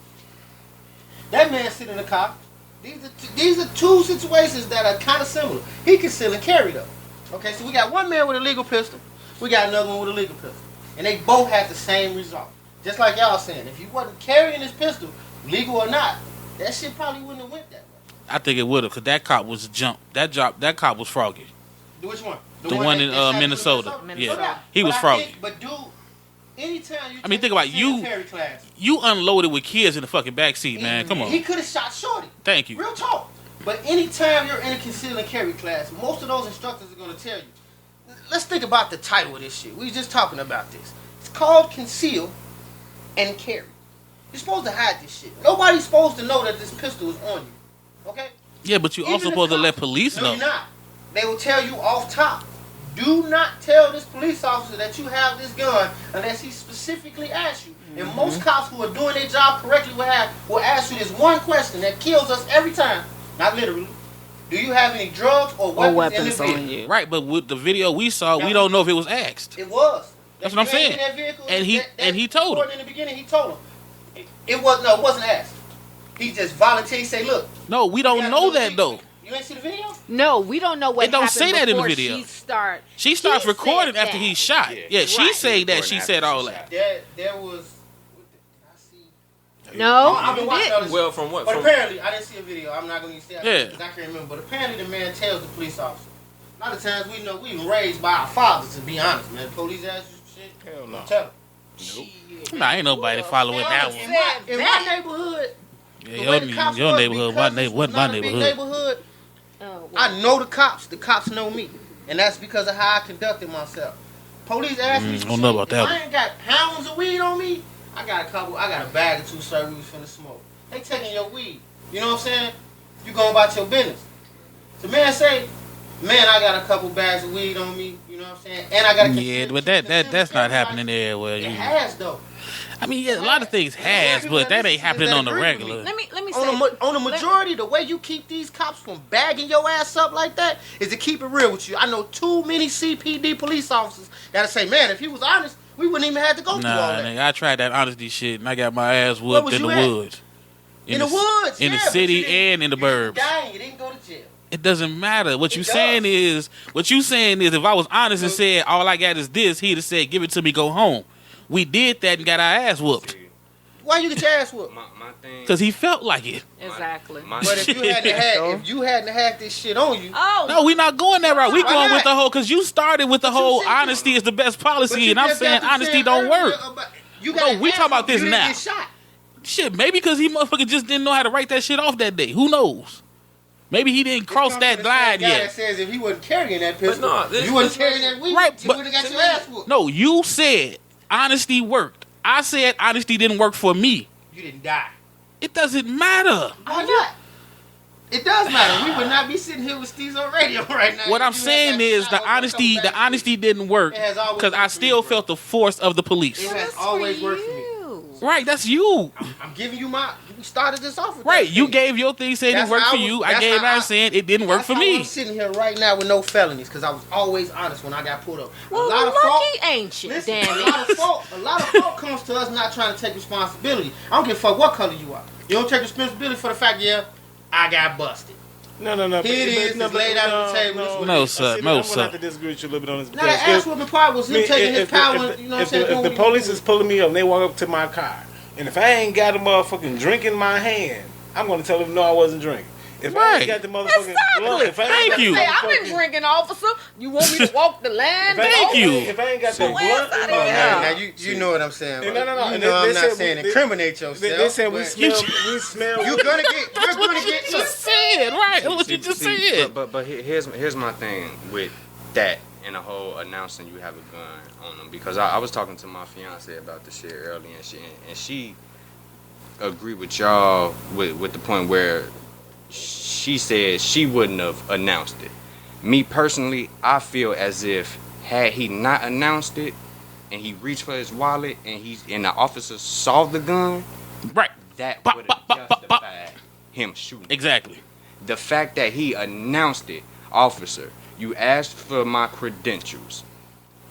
That man sitting in the car. These are 2 situations that are kind of similar. He can still and carry, though. Okay, so we got one man with a legal pistol. We got another one with a legal pistol. And they both had the same result. Just like y'all saying, if you wasn't carrying this pistol, legal or not, that shit probably wouldn't have went that way. I think it would have, because that cop was jumped. That cop was froggy. Which one? The one in Minnesota. Yeah, he was froggy. But dude, anytime you think about you. You unloaded with kids in the fucking backseat, man. Come on. He could have shot Shorty. Thank you. Real talk. But anytime you're in a conceal and carry class, most of those instructors are going to tell you. Let's think about the title of this shit. We just talking about this. It's called conceal and carry. You're supposed to hide this shit. Nobody's supposed to know that this pistol is on you. Okay? Yeah, but you also supposed to let police know. No, you're not. They will tell you off top. Do not tell this police officer that you have this gun unless he specifically asks you. Mm-hmm. And most cops who are doing their job correctly will ask you this one question that kills us every time. Not literally. Do you have any drugs or weapons in the vehicle? On you? Right, but with the video we saw, we don't know if it was asked. It was. That's what I'm saying. And he told him. In the beginning, he told him. It wasn't asked. He just voluntarily say, look. No, we don't know that, though. You ain't see the video? No, we don't know what happened. It don't say that in the video. She starts recording after he's shot. Yeah, she said that. She said all that. There was... No, I've been watching all this. Well, from what? But apparently, I didn't see a video. I'm not going to say it because I can't remember. But apparently, the man tells the police officer. A lot of times, we know we were raised by our fathers, to be honest, man. Police ask you shit. Hell no. Tell them. Nope. Nah, ain't nobody following that one. In my neighborhood... Yeah, your neighborhood, my neighborhood. I know the cops. The cops know me, and that's because of how I conducted myself. Police ask me, don't know about that I ain't got pounds of weed on me. I got a bag or 2, sir. We was finna smoke. They taking your weed. You know what I'm saying? You going about your business. The man say, man, I got a couple bags of weed on me. You know what I'm saying? And I got to. Yeah, but that's not happening everywhere. It has though. I mean, yeah, a lot of things has, but that ain't happening on the regular. Let me say on the majority, the way you keep these cops from bagging your ass up like that is to keep it real with you. I know too many CPD police officers that'll say, man, if he was honest, we wouldn't even have to go through all that. Nigga, I tried that honesty shit and I got my ass whooped in the woods. In the woods, in the city and in the burbs. You didn't go to jail. It doesn't matter. What you saying is, if I was honest and said all I got is this, he'd have said, give it to me, go home. We did that and got our ass whooped. Why you get your ass whooped? Because he felt like it. Exactly. But if you hadn't had this shit on you, no, we not going that route. We going with the whole, because you started with the whole honesty is the best policy, and I'm saying honesty don't work. No, we talking about this now. Shit, maybe because he motherfucker just didn't know how to write that shit off that day. Who knows? Maybe he didn't cross that line guy yet. That says if he wasn't carrying that pistol, you wasn't carrying that weed, Right, you but- would have got your ass whooped. No, you said honesty worked. I said honesty didn't work for me. You didn't die. It doesn't matter. Why not? It does matter. We would not be sitting here with Stezo Radio right now. What I'm if you saying had that is shot the over a honesty couple the honesty didn't work It has always because worked I for still me, bro. felt the force of the police. It has That's always for worked for me. you. Right, that's you. I'm giving you my. We started this off with Right, that you thing. gave your thing saying it That's worked how for I was- you. I that's gave how I- mine saying it didn't work That's for how me. I'm sitting here right now with no felonies because I was always honest when I got pulled up. Well, a lot of lucky folk, ain't you, listen, damn a it. lot of folk comes to us not trying to take responsibility. I don't give a fuck what color you are. You don't take responsibility for the fact, yeah, I got busted. No. Here it is, it's laid out on the table. This is what No, it is. sir. I'm No, gonna sir. have to disagree with you a little bit on this. Now, the ass whooping part was him taking his power, you know what I'm saying? If the police is pulling me up and they walk up to my car, and if I ain't got a motherfucking drink in my hand, I'm gonna tell them no, I wasn't drinking. If I Right. ain't got the motherfucking Exactly. blunt, if I ain't Thank got the you. Say, I've been motherfucking- drinking, officer. You want me to walk the line? Thank you. If I ain't got the So blunt ass in outta my here. hand, Now, you know what I'm saying. No, right? no, no. You And know they I'm not said saying they- incriminate yourself. they said we but smell. You're gonna get You just said, right? That's what you just said. But here's my thing with that and the whole announcing you have a gun on them, because I was talking to my fiance about the shit earlier, and she agreed with y'all with the point where she said she wouldn't have announced it. Me personally, I feel as if had he not announced it and he reached for his wallet and the officer saw the gun, Right. that Bop, would bop, have bop, bop, bop. justified him shooting. Exactly. The fact that he announced it, officer, you asked for my credentials.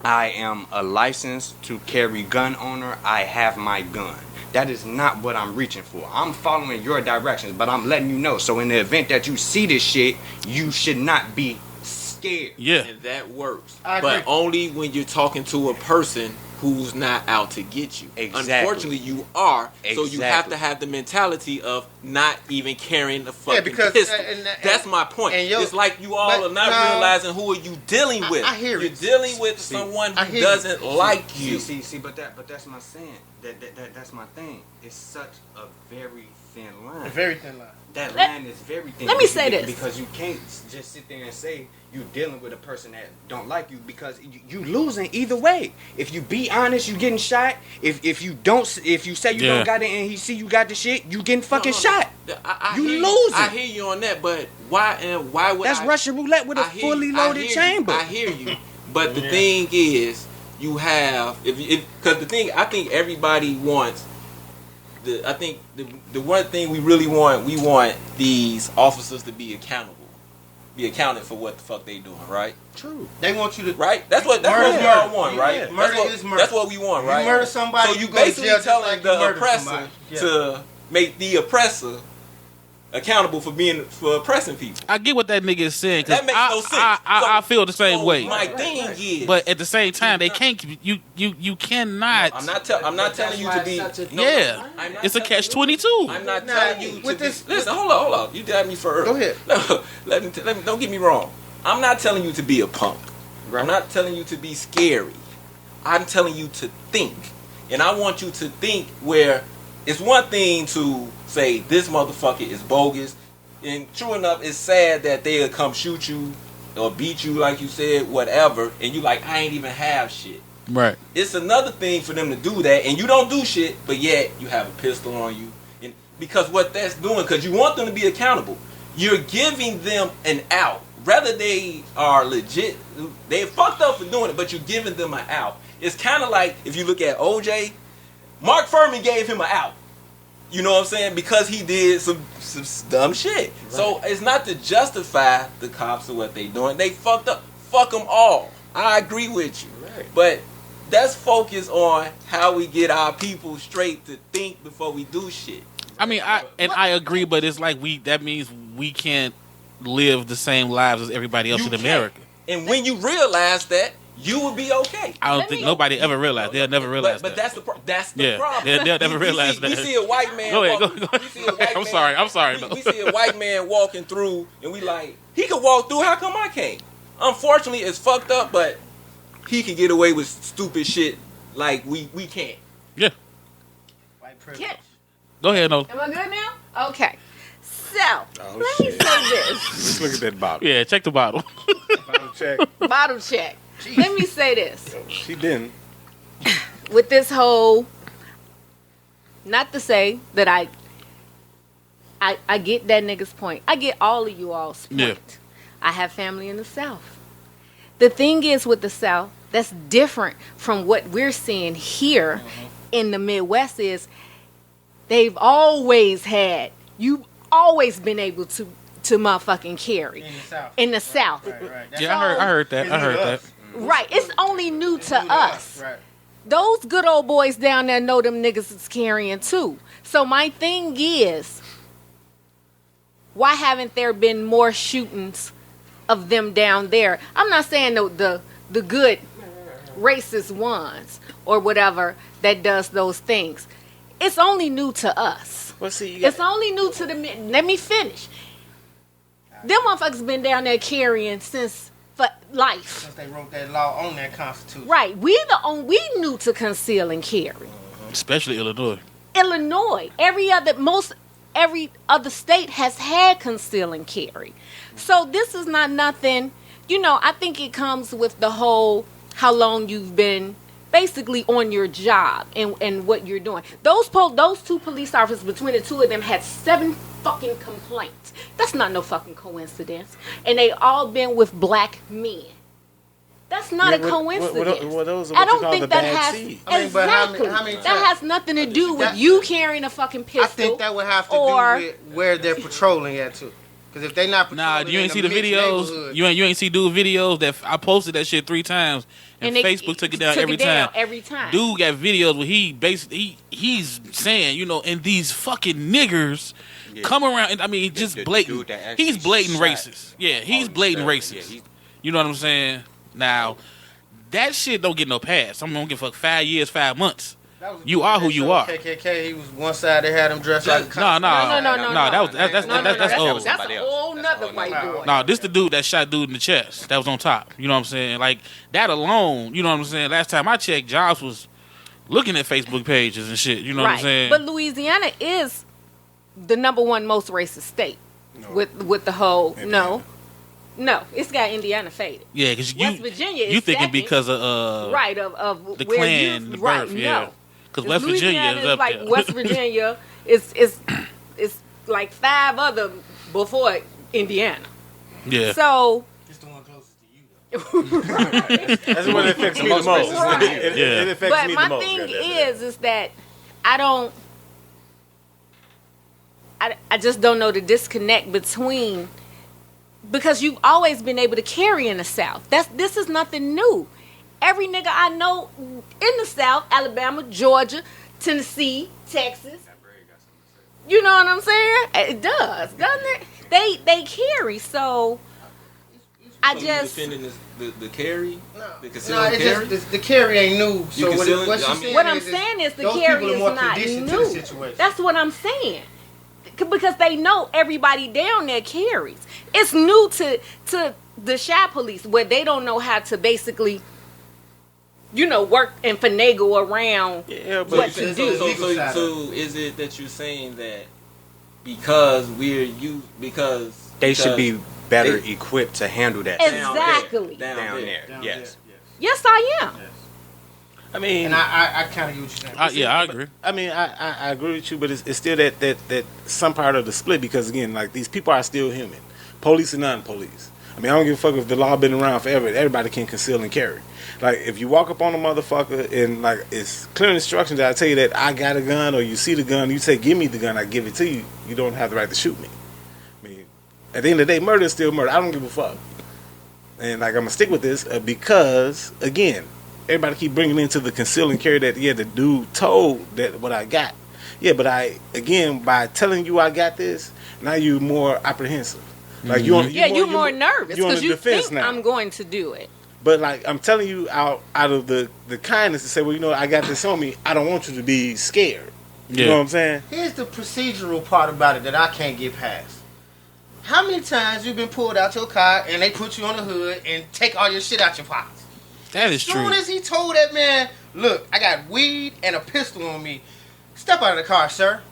I am a licensed to carry gun owner. I have my gun. That is not what I'm reaching for. I'm following your directions, but I'm letting you know. So in the event that you see this shit, you should not be scared. Yeah. And that works. I agree. But only when you're talking to a person who's not out to get you. Exactly. Unfortunately, you are. So you have Exactly. to have the mentality of not even carrying the fucking because, pistol. and That's my point. and yo- It's like you all but are not no. realizing who are you dealing with. I hear You're it. dealing with See, someone I who hear you. doesn't like you. See, but that's my saying. That's my thing. It's such a very thin line. A very thin line. That line is very thin. let me say this. Because you can't just sit there and say you dealing with a person that don't like you, because you losing either way. If you be honest, you getting shot. If you say you Yeah. don't got it and he see you got the shit, you getting fucking No. shot. I You hear losing. I hear you on that, but why would That's I? Russian roulette with a I hear fully you. I loaded hear chamber. You. I hear you, but the thing is, you have because the thing I think everybody wants. I think the one thing we really want, we want these officers to be accountable, be accounted for what the fuck they doing, right? True. They want you to Right? That's what Murder, we all murder. want, Yeah. right? Murder that's what, is murder. That's what we want, right? You murder somebody, so you you go to basically jail just telling like you the murdered oppressor somebody. Yeah. to make the oppressor accountable for oppressing people. I get what that nigga is saying. 'Cause That makes no sense. I feel the same So way. My thing is, But at the same time, they can't. You cannot. I'm not telling you to be. No, Yeah. I'm not It's a telling catch you- 22. I'm not Nah, telling you to with be. this- Listen, hold on. You got me first. Go ahead. let me. Don't get me wrong. I'm not telling you to be a punk. I'm not telling you to be scary. I'm telling you to think, and I want you to think where it's one thing to say this motherfucker is bogus, and true enough, it's sad that they'll come shoot you or beat you, like you said, whatever, and you like, I ain't even have shit. Right. It's another thing for them to do that, and you don't do shit, but yet you have a pistol on you. And because what that's doing, because you want them to be accountable, you're giving them an out. Whether they are legit, they fucked up for doing it, but you're giving them an out. It's kind of like if you look at OJ, Mark Furman gave him an out. You know what I'm saying? Because he did some dumb shit. Right. So it's not to justify the cops or what they doing. They fucked up. Fuck them all. I agree with you. Right. But let's focus on how we get our people straight to think before we do shit. I mean, I agree, but it's like that means we can't live the same lives as everybody else You in can't. America. And when you realize that, you will be okay. I don't think nobody ever realized. They'll never realize But that. that's the Yeah, problem. they'll never realize We that. see a white man. Go ahead, walk- go ahead. we see a white I'm man- sorry. We see a white man walking through, and we like, he could walk through. How come I can't? Unfortunately, it's fucked up, but he can get away with stupid shit like we can't. Yeah. White privilege. Yeah. Go ahead, Nola. Am I good now? Okay. So, Oh, let me shit. say this. look at that bottle. Yeah, check the bottle. Bottle check. Bottle check. Let me say this. She didn't. With this whole, not to say that I get that nigga's point. I get all of you all's point. Yeah. I have family in the South. The thing is with the South, that's different from what we're seeing here in the Midwest is they've always had, you've always been able to motherfucking carry. In the South. Right. Yeah, I heard that. I heard that. Right. It's only new to us. Right. Those good old boys down there know them niggas is carrying too. So my thing is, why haven't there been more shootings of them down there? I'm not saying the good racist ones or whatever that does those things. It's only new to us. Well, see, It's only new to the men. Let me finish. Them motherfuckers been down there carrying since for life. Since they wrote that law on that Constitution. Right. We new to conceal and carry. Especially Illinois. Illinois. Every other state has had conceal and carry. So this is not nothing. I think it comes with the whole how long you've been basically on your job and what you're doing. Those two police officers, between the two of them, had 7 fucking complaints. That's not no fucking coincidence. And they all been with black men. That's not a coincidence. I don't think that has exactly. That has nothing to do with you carrying a fucking pistol. I think that would have to do with where they're patrolling at too. Because if they not patrolling, you ain't see the videos. You ain't see dude videos that I posted that shit 3 times, and Facebook took it down every time. Dude got videos where he's saying, and these fucking niggers come around, and I mean just blatant. He's blatant racist. Yeah, he's blatant racist. You know what I'm saying? Now, that shit don't get no pass. I'm gonna give fuck 5 years, 5 months. You are who you are. KKK, he was one side. They had him dressed like No. That's old. That's a whole nother white boy. No, this the dude that shot dude in the chest. That was on top. You know what I'm saying? Like that alone. You know what I'm saying? Last time I checked, Jobs was looking at Facebook pages and shit. You know what I'm saying? But Louisiana is the #1 most racist state with the whole No, it's got Indiana faded. Yeah, because West Virginia is you thinking second, because of of the where Klan, the birth, yeah. Because West Virginia is up like there. West Virginia is like 5 other before Indiana. Yeah. So it's the one closest to you. That's what it affects me the most. It affects but me my the most. thing is that I just don't know the disconnect between. Because you've always been able to carry in the South. This is nothing new. Every nigga I know in the South, Alabama, Georgia, Tennessee, Texas. You know what I'm saying? It does, doesn't it? They carry. So I just defending the carry. The carry ain't new. So what I'm saying is the carry is not new. That's what I'm saying. Because they know everybody down there carries. It's new to the Chi police where they don't know how to basically, work and finagle around what to do. So is it that you're saying that because they should be better equipped to handle that? Exactly. Down there. Yes. Yes, I am. Yes. I mean, and I kind of get what you're saying. I agree. I mean, I agree with you, but it's still that some part of the split because again, like these people are still human, police and non-police. I mean, I don't give a fuck if the law been around forever. Everybody can conceal and carry. Like if you walk up on a motherfucker and like it's clear instructions that I tell you that I got a gun or you see the gun, you say give me the gun, I give it to you. You don't have the right to shoot me. I mean, at the end of the day, murder is still murder. I don't give a fuck. And like I'm gonna stick with this because again. Everybody keep bringing into the conceal and carry that, the dude told that what I got. Yeah, but by telling you I got this, now you're more apprehensive. Like you're more nervous because you think now. I'm going to do it. But like I'm telling you out of the kindness to say, well, I got this on me. I don't want you to be scared. You know what I'm saying? Here's the procedural part about it that I can't get past. How many times you've been pulled out your car and they put you on the hood and take all your shit out your pockets? That is true. As soon as he told that man, look, I got weed and a pistol on me. Step out of the car, sir.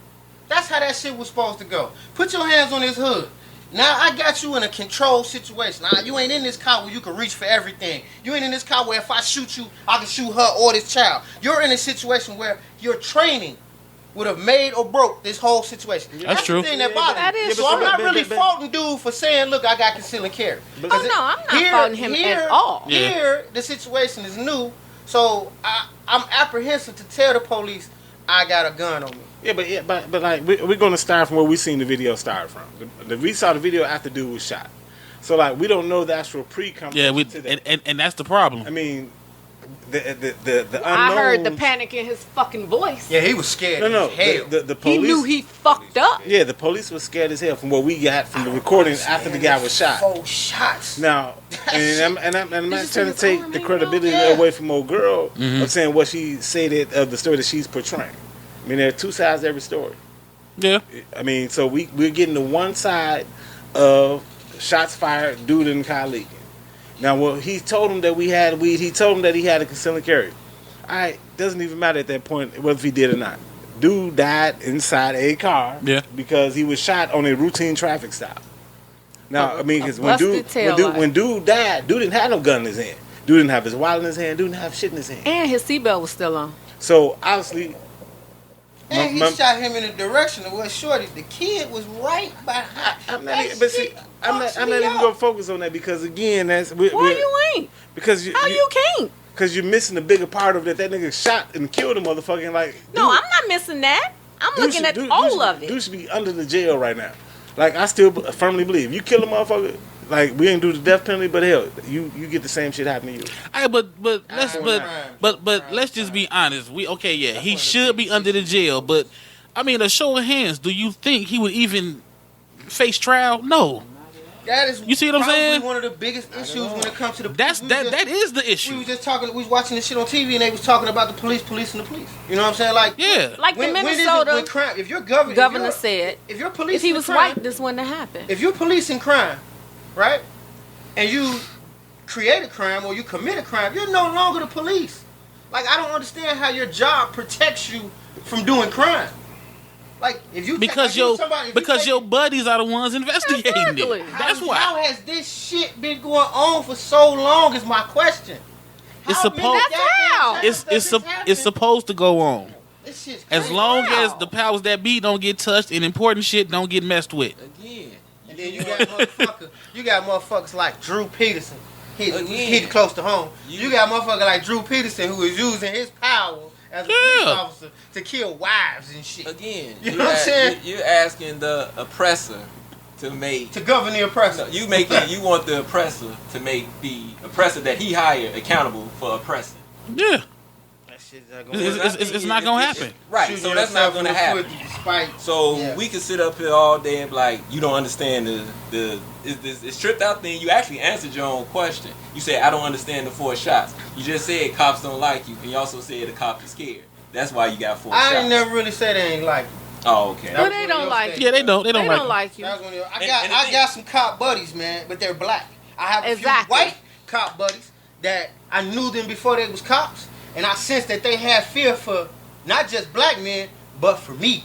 That's how that shit was supposed to go. Put your hands on his hood. Now I got you in a controlled situation. Now you ain't in this car where you can reach for everything. You ain't in this car where if I shoot you, I can shoot her or this child. You're in a situation where your training would have made or broke this whole situation. That's true. The thing that bothers That me. is So I'm true. not really faulting dude for saying, look, I got concealed carry. Oh no, I'm not faulting him at all. Here, the situation is new, so I'm apprehensive to tell the police I got a gun on me. Yeah, but like we're gonna start from where we seen the video start from. We saw the video after dude was shot, so like we don't know the actual Yeah, to that. and that's the problem. I mean, the unknown. I heard the panic in his fucking voice. Yeah, he was scared. No, as hell. the He police. knew he fucked up. Yeah, the police was scared as hell from what we got from the recordings after the guy was shot. 4 shots. Now, and I'm not just trying in to take his the arm, credibility yeah. away from old girl Mm-hmm. of saying what she said of the story that she's portraying. I mean, there are two sides to every story. Yeah. I mean, so we're getting the one side of shots fired, dude in the car leaking. Now, well, he told him that we had weed. He told him that he had a concealed carry. All right, doesn't even matter at that point whether if he did or not. Dude died inside a car because he was shot on a routine traffic stop. Now, I mean, because when dude died, dude didn't have no gun in his hand. Dude didn't have his wallet in his hand. Dude didn't have shit in his hand. And his seatbelt was still on. So, obviously... And he shot him in the direction of what Shorty. The kid was right behind. I'm not even gonna focus on that because again, that's Why you ain't? Because How you can't? Because you're missing the bigger part of that. That nigga shot and killed a motherfucker. And like, No, I'm not missing that. I'm looking at all of it. Dude should be under the jail right now. Like, I still firmly believe you kill a motherfucker. Like, we ain't do the death penalty, but hell, you get the same shit happen to you. Hey, but let's just be honest. He should be under the jail, but I mean, a show of hands, do you think he would even face trial? No. That is, you see what I'm saying? One of the biggest issues when it comes to the that is the issue. We was just talking. We was watching this shit on TV, and they was talking about the police and the police. You know what I'm saying? Like, yeah, like the Minnesota crime. If your governor said, if you're policing, if he was crime, white, this wouldn't have happened. If you're policing crime, right, and you create a crime or you commit a crime, you're no longer the police. Like, I don't understand how your job protects you from doing crime. Like, if you because your buddies are the ones investigating it. That's why. How has this shit been going on for so long? Is my question. It's supposed to go on. This shit's as crazy. long as the powers that be don't get touched and important shit don't get messed with. Again. And then you got motherfuckers like Drew Peterson. He's close to home. You got motherfucker like Drew Peterson who is using his power as a police officer to kill wives and shit. Again, you know what I'm saying? You're asking the oppressor to govern the oppressor. No, you want the oppressor to make the oppressor that he hired accountable for oppressing. Yeah. It's not gonna happen. Right, so that's not gonna happen. So we can sit up here all day and be like, you don't understand the stripped out thing. You actually answered your own question. You said, I don't understand the 4 shots. You just said cops don't like you, and you also said the cop is scared. That's why you got 4 shots. I ain't never really said they ain't like you. Oh, okay. Well, they don't like you. Yeah, they don't. They don't like you. I got some cop buddies, man, but they're black. I have a few white cop buddies that I knew them before they was cops, and I sensed that they had fear for not just black men, but for me.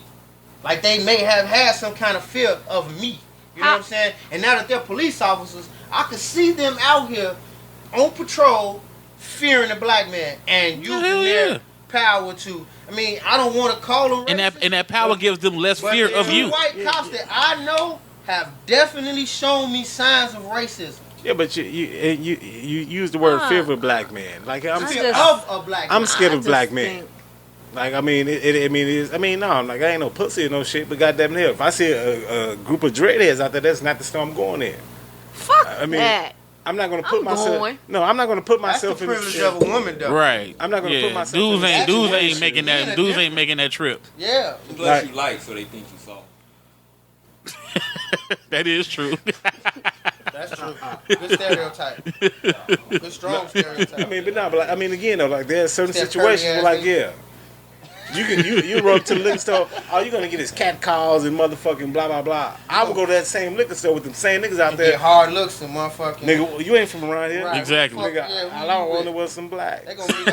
Like, they may have had some kind of fear of me. You know what I'm saying? And now that they're police officers, I could see them out here on patrol fearing the black man and using their power to... I mean, I don't want to call them racist, and that power gives them less fear of you. White cops that I know have definitely shown me signs of racism. Yeah, but you use the word fear of a black man. Like, I'm scared of black men. Like, I mean, I'm like, I ain't no pussy or no shit, but goddamn hell, if I see a group of dreadheads out there, that's not the storm I'm going in. Fuck that. I'm not gonna put myself. No, I'm not gonna put myself in the privilege of a woman, though. Right. I'm not gonna put myself. Dudes ain't making that. Dudes ain't making that trip. Yeah. Plus, you like, so they think you soft. That is true. That's true. Good stereotype. Good strong stereotype. I mean, but again though, like, there are certain situations where, like, You roll up to the liquor store. All you're gonna get is cat calls and motherfucking blah blah blah. I would go to that same liquor store with them same niggas out there. Get hard looks and motherfucking. Nigga, you ain't from around here. Right. Exactly. Nigga, Yeah, all I wanted was some black. They gonna be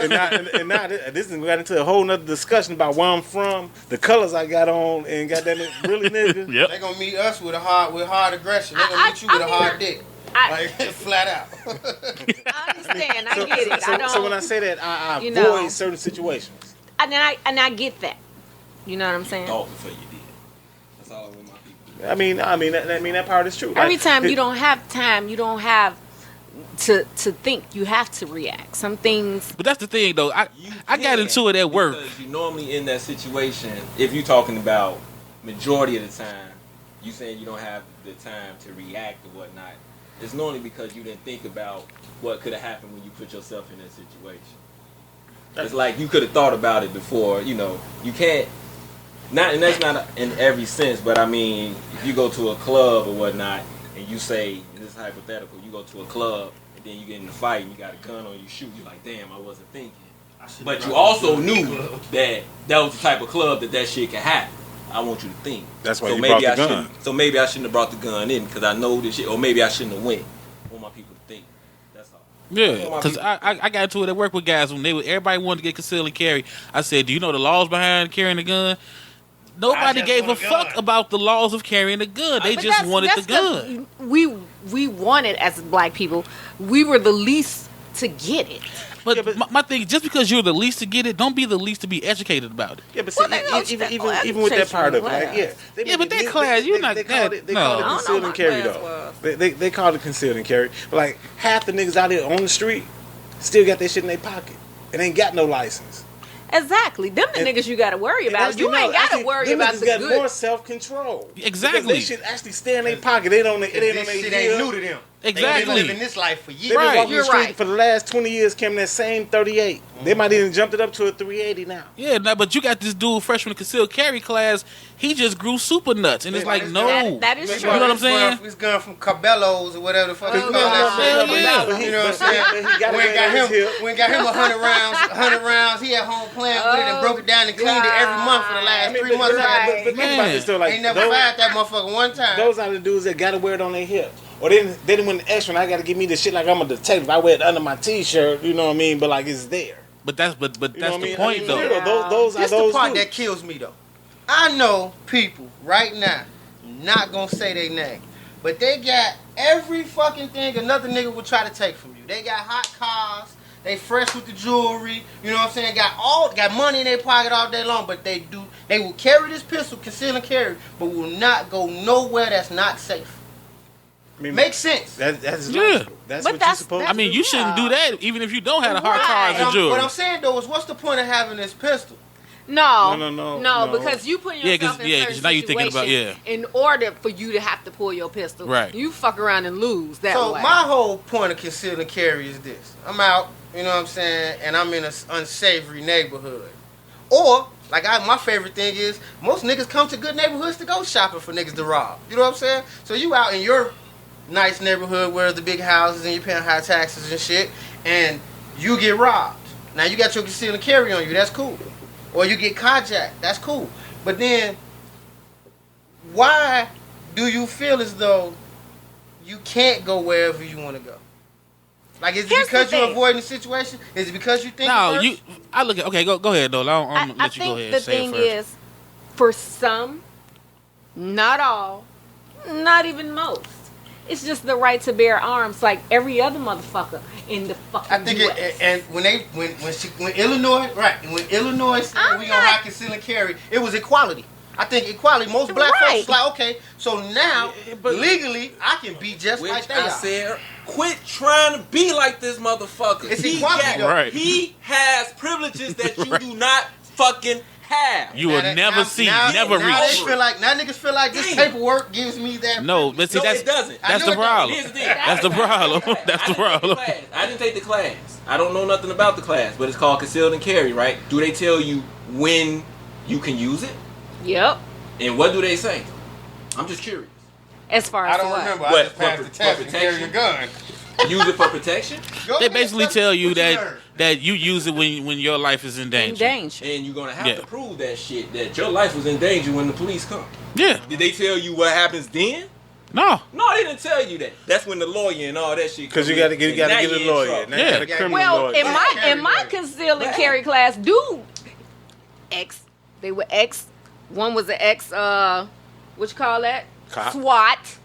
and now this got into a whole nother discussion about where I'm from, the colors I got on, and goddamn it, really nigga. Yep. They gonna meet us with hard aggression. They gonna meet you with a hard dick. Like flat out. I understand. I get it. I don't. So when I say that, I you avoid know. certain situations. And I get that. You know what I'm saying? Thought before you did. That's all I want my people to do. I mean that part is true. Every Like, time you don't have time, you don't have to think. You have to react. Some things. But that's the thing, though. I got into it at work. Because you normally in that situation, if you're talking about majority of the time, you saying you don't have the time to react or whatnot, it's normally because you didn't think about what could have happened when you put yourself in that situation. It's like you could have thought about it before, you know. You can't, and that's not in every sense, but I mean, if you go to a club or whatnot, and you say, this is hypothetical, you go to a club, and then you get in a fight, and you got a gun on you, shoot, you're like, damn, I wasn't thinking. But you also knew that was the type of club that shit could happen. I want you to think. That's why so you maybe brought the gun. So maybe I shouldn't have brought the gun in, because I know this shit, or maybe I shouldn't have went. I want my people to think. That's all. Yeah, because I got into it at work with guys when everybody wanted to get concealed and carry. I said, do you know the laws behind carrying a gun? Nobody gave a fuck about the laws of carrying a gun. They But just wanted the 'cause gun. We wanted, as black people, we were the least to get it. But my thing, just because you're the least to get it, don't be the least to be educated about it. Yeah, but see, even with that part of it, like, but that class, you're not they that. call it concealed and carry, though. They call it concealed and carry. But like half the niggas out here on the street still got that shit in their pocket and ain't got no license. Exactly. Them the niggas you got to worry about. You ain't got to worry about the got good. more self-control. Exactly. Because they should actually stay in their pocket. It ain't on their Shit ain't new to them. Exactly. They been living this life for years. They've been walking You're the street right. for the last 20 years, carrying that same 38. They might even jumped it up to a 380 now. Yeah, but you got this dude fresh from the concealed carry class. He just grew super nuts, and it's like, no. That is true. You know what I'm saying? He's going from Cabello's or whatever the fuck. No, You know what I'm saying? He got We ain't got him 100 rounds. He at home playing with it and broke it down and cleaned it every month for the last 3 months. But think about this though, like Ain't never fired that motherfucker one time. those are the dudes that gotta wear it on their hip. Or they didn't win the extra, and I gotta give me the shit like I'm a detective. I wear it under my t-shirt, you know what I mean? But like it's there. But that's You know the what I mean? point, though. Those This are those the part dudes. that kills me though. I know people right now, not gonna say their name, but they got every fucking thing another nigga would try to take from you. They got hot cars, they fresh with the jewelry, you know what I'm saying? Got money in their pocket all day long, but they will carry this pistol, conceal and carry, but will not go nowhere that's not safe. I mean, Makes sense. That's Yeah. logical. That's But what you're that's- supposed I to mean, do. you shouldn't do that, even if you don't have a hard cars and What jewelry. I'm saying though is, what's the point of having this pistol? No, because you putting Yeah, yourself 'cause- in yeah, certain 'cause now you thinking about- situations in order for you to have to pull your pistol. Right. You fuck around and lose that So way. my whole point of conceal and carry is this: I'm out, you know what I'm saying, and I'm in an unsavory neighborhood, or like my favorite thing is most niggas come to good neighborhoods to go shopping for niggas to rob. You know what I'm saying? So you out in your nice neighborhood where the big houses and you're paying high taxes and shit, and you get robbed. Now you got your conceal and carry on you. That's cool. Or you get carjacked. That's cool. But then, why do you feel as though you can't go wherever you want to go? Like, is it Here's because the you're thing. avoiding the situation? Is it because you think No, first? I look at, okay, go ahead, Nola. I'm gonna I let you go think ahead the and say it thing first. is, for some, not all, not even most, it's just the right to bear arms like every other motherfucker in the fucking I think US. and when Illinois said we gonna have conceal and carry, it was equality. I think equality. Most black folks was like, okay, so now legally I can be just Which like they I are. said, quit trying to be like this motherfucker. It's equality, though. Right. He has privileges that you do not fucking have. You will never see, never now reach. They feel like, now niggas feel like this paperwork gives me that. No, but see, No, that's it doesn't. that's I the know it problem. Here's the thing. That's the problem. That's the problem. I didn't take the class. I don't know nothing about the class, but it's called concealed and carry, right? Do they tell you when you can use it? Yep. And what do they say? I'm just curious. As far as I don't what? remember. What, I just passed for the test and carry a gun. Use it for protection? Go They ahead, basically son. tell you What that learned? that you use it when your life is in danger. And you're gonna have to prove that shit, that your life was in danger when the police come. Yeah. Did they tell you what happens then? No, they didn't tell you that. That's when the lawyer and all that shit. Because you got to get a lawyer. Now you got a criminal lawyer. In my conceal and carry class, they were ex. One was an ex. What you call that? Cop. SWAT.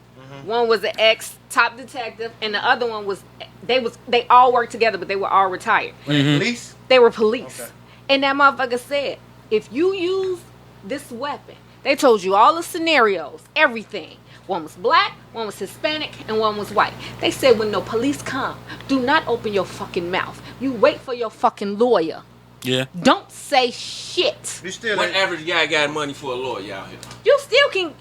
One was an ex top detective, and the other one was they all worked together, but they were all retired. Police? They were police. Okay. And that motherfucker said, if you use this weapon, they told you all the scenarios, everything. One was black, one was Hispanic, and one was white. They said when the police come, do not open your fucking mouth. You wait for your fucking lawyer. Yeah. Don't say shit. What average guy got money for a lawyer out here? You still can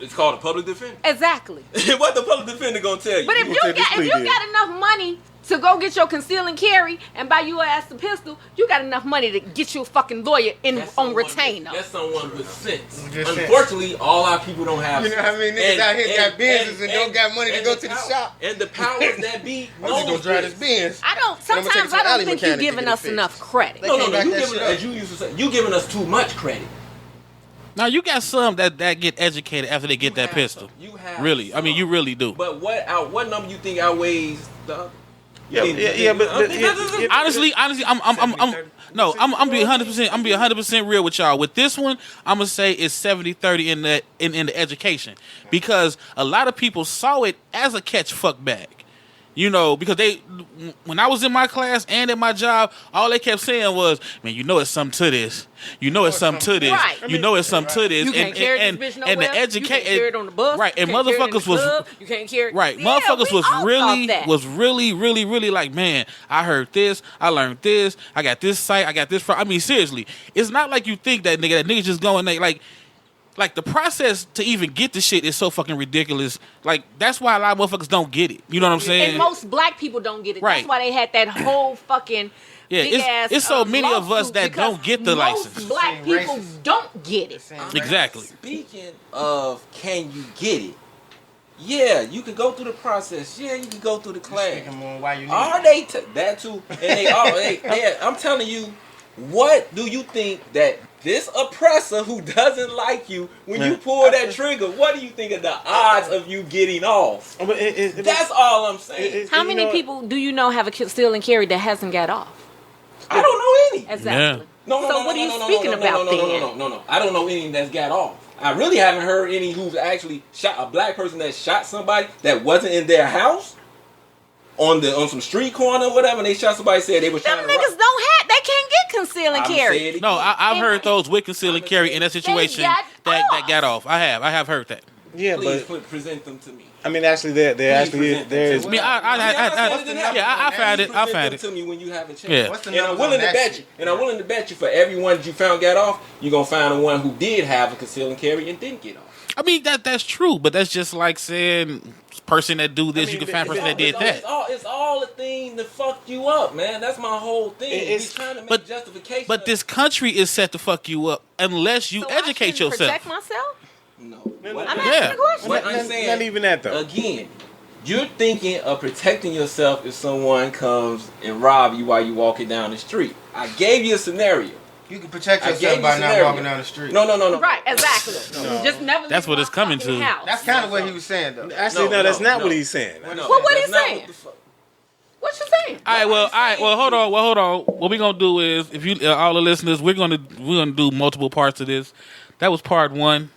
It's called a public defender. Exactly. What the public defender gonna tell you? But if you got enough money to go get your conceal and carry and buy you ass a pistol, you got enough money to get you a fucking lawyer on retainer. That's someone with sense. Unfortunately, all our people don't have sense. You know what I mean? Niggas out here got Benzes and don't got money to go to the shop. And the powers that be I'm just gonna drive this Benz. Sometimes I don't think you're giving us enough credit. No, as you used to say, you giving us too much credit. Now you got some that get educated after they get that pistol. You have really, I mean, you really do. But what number you think outweighs the other? But honestly, I'm being 100%. I'm being 100% real with y'all. With this one, I'm gonna say it's 70-30 in the education, because a lot of people saw it as a catch fuck bag. You know, because when I was in my class and at my job, all they kept saying was, "Man, you know it's something to this. You know it's something to this. Right. You know it's something to this." You can't carry this bitch nowhere. And the you can't carry it on the bus. right? And you can't carry it in motherfuckers the was club. You can't carry. right. Yeah, Motherfuckers was really like, man, I heard this, I learned this, I got this site, I got this. I mean, seriously, it's not like you think that nigga just going like the process to even get the shit is so fucking ridiculous. Like, that's why a lot of motherfuckers don't get it. You know what I'm saying? And most black people don't get it. Right. That's why they had that whole fucking it's so many of us that don't get the license. Most black people don't get it. Exactly. Speaking of, can you get it? Yeah, you can go through the process. Yeah, you can go through the class. Are they that too? And they are. I'm telling you, what do you think that this oppressor who doesn't like you, when you pull that trigger, what do you think of the odds of you getting off? That's all I'm saying. How many people do you know have a conceal and carry that hasn't got off? I don't know any. Exactly. No, so what are you speaking about then? No. I don't know any that's got off. I really haven't heard any who's actually shot a black person that shot somebody that wasn't in their house on some street corner or whatever. And they shot somebody, said they were trying to. Them niggas don't have. They can't get conceal and carry. No, I've heard those with conceal and carry in that situation that got off. I have heard that. Yeah, please present them to me. I mean, actually, there is. I mean, I found it. Present them to me when you have a chance. Yeah. And I'm willing to bet you. And I'm willing to bet you for everyone that you found got off, you're gonna find the one who did have a conceal and carry and didn't get off. I mean, that's true, but that's just like saying person that do this, you can find person that did that. It's all a thing to fuck you up, man. That's my whole thing. He's trying to make justification. But this country is set to fuck you up unless you educate yourself. Protect myself? No. I'm asking a question. What I'm saying, not even that though. Again, you're thinking of protecting yourself if someone comes and rob you while you're walking down the street. I gave you a scenario. You can protect yourself by not walking down the street. No. Right, exactly. No. Just never. That's what it's coming to. House. That's kind of what he was saying, though. Actually, no, that's not what he's saying. Well, what are you saying? What you saying? All right. Well, hold on. What we're gonna do is, if you all the listeners, we're gonna do multiple parts of this. That was part 1.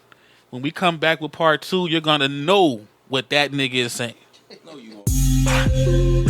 When we come back with part 2, you're gonna know what that nigga is saying. No, you won't.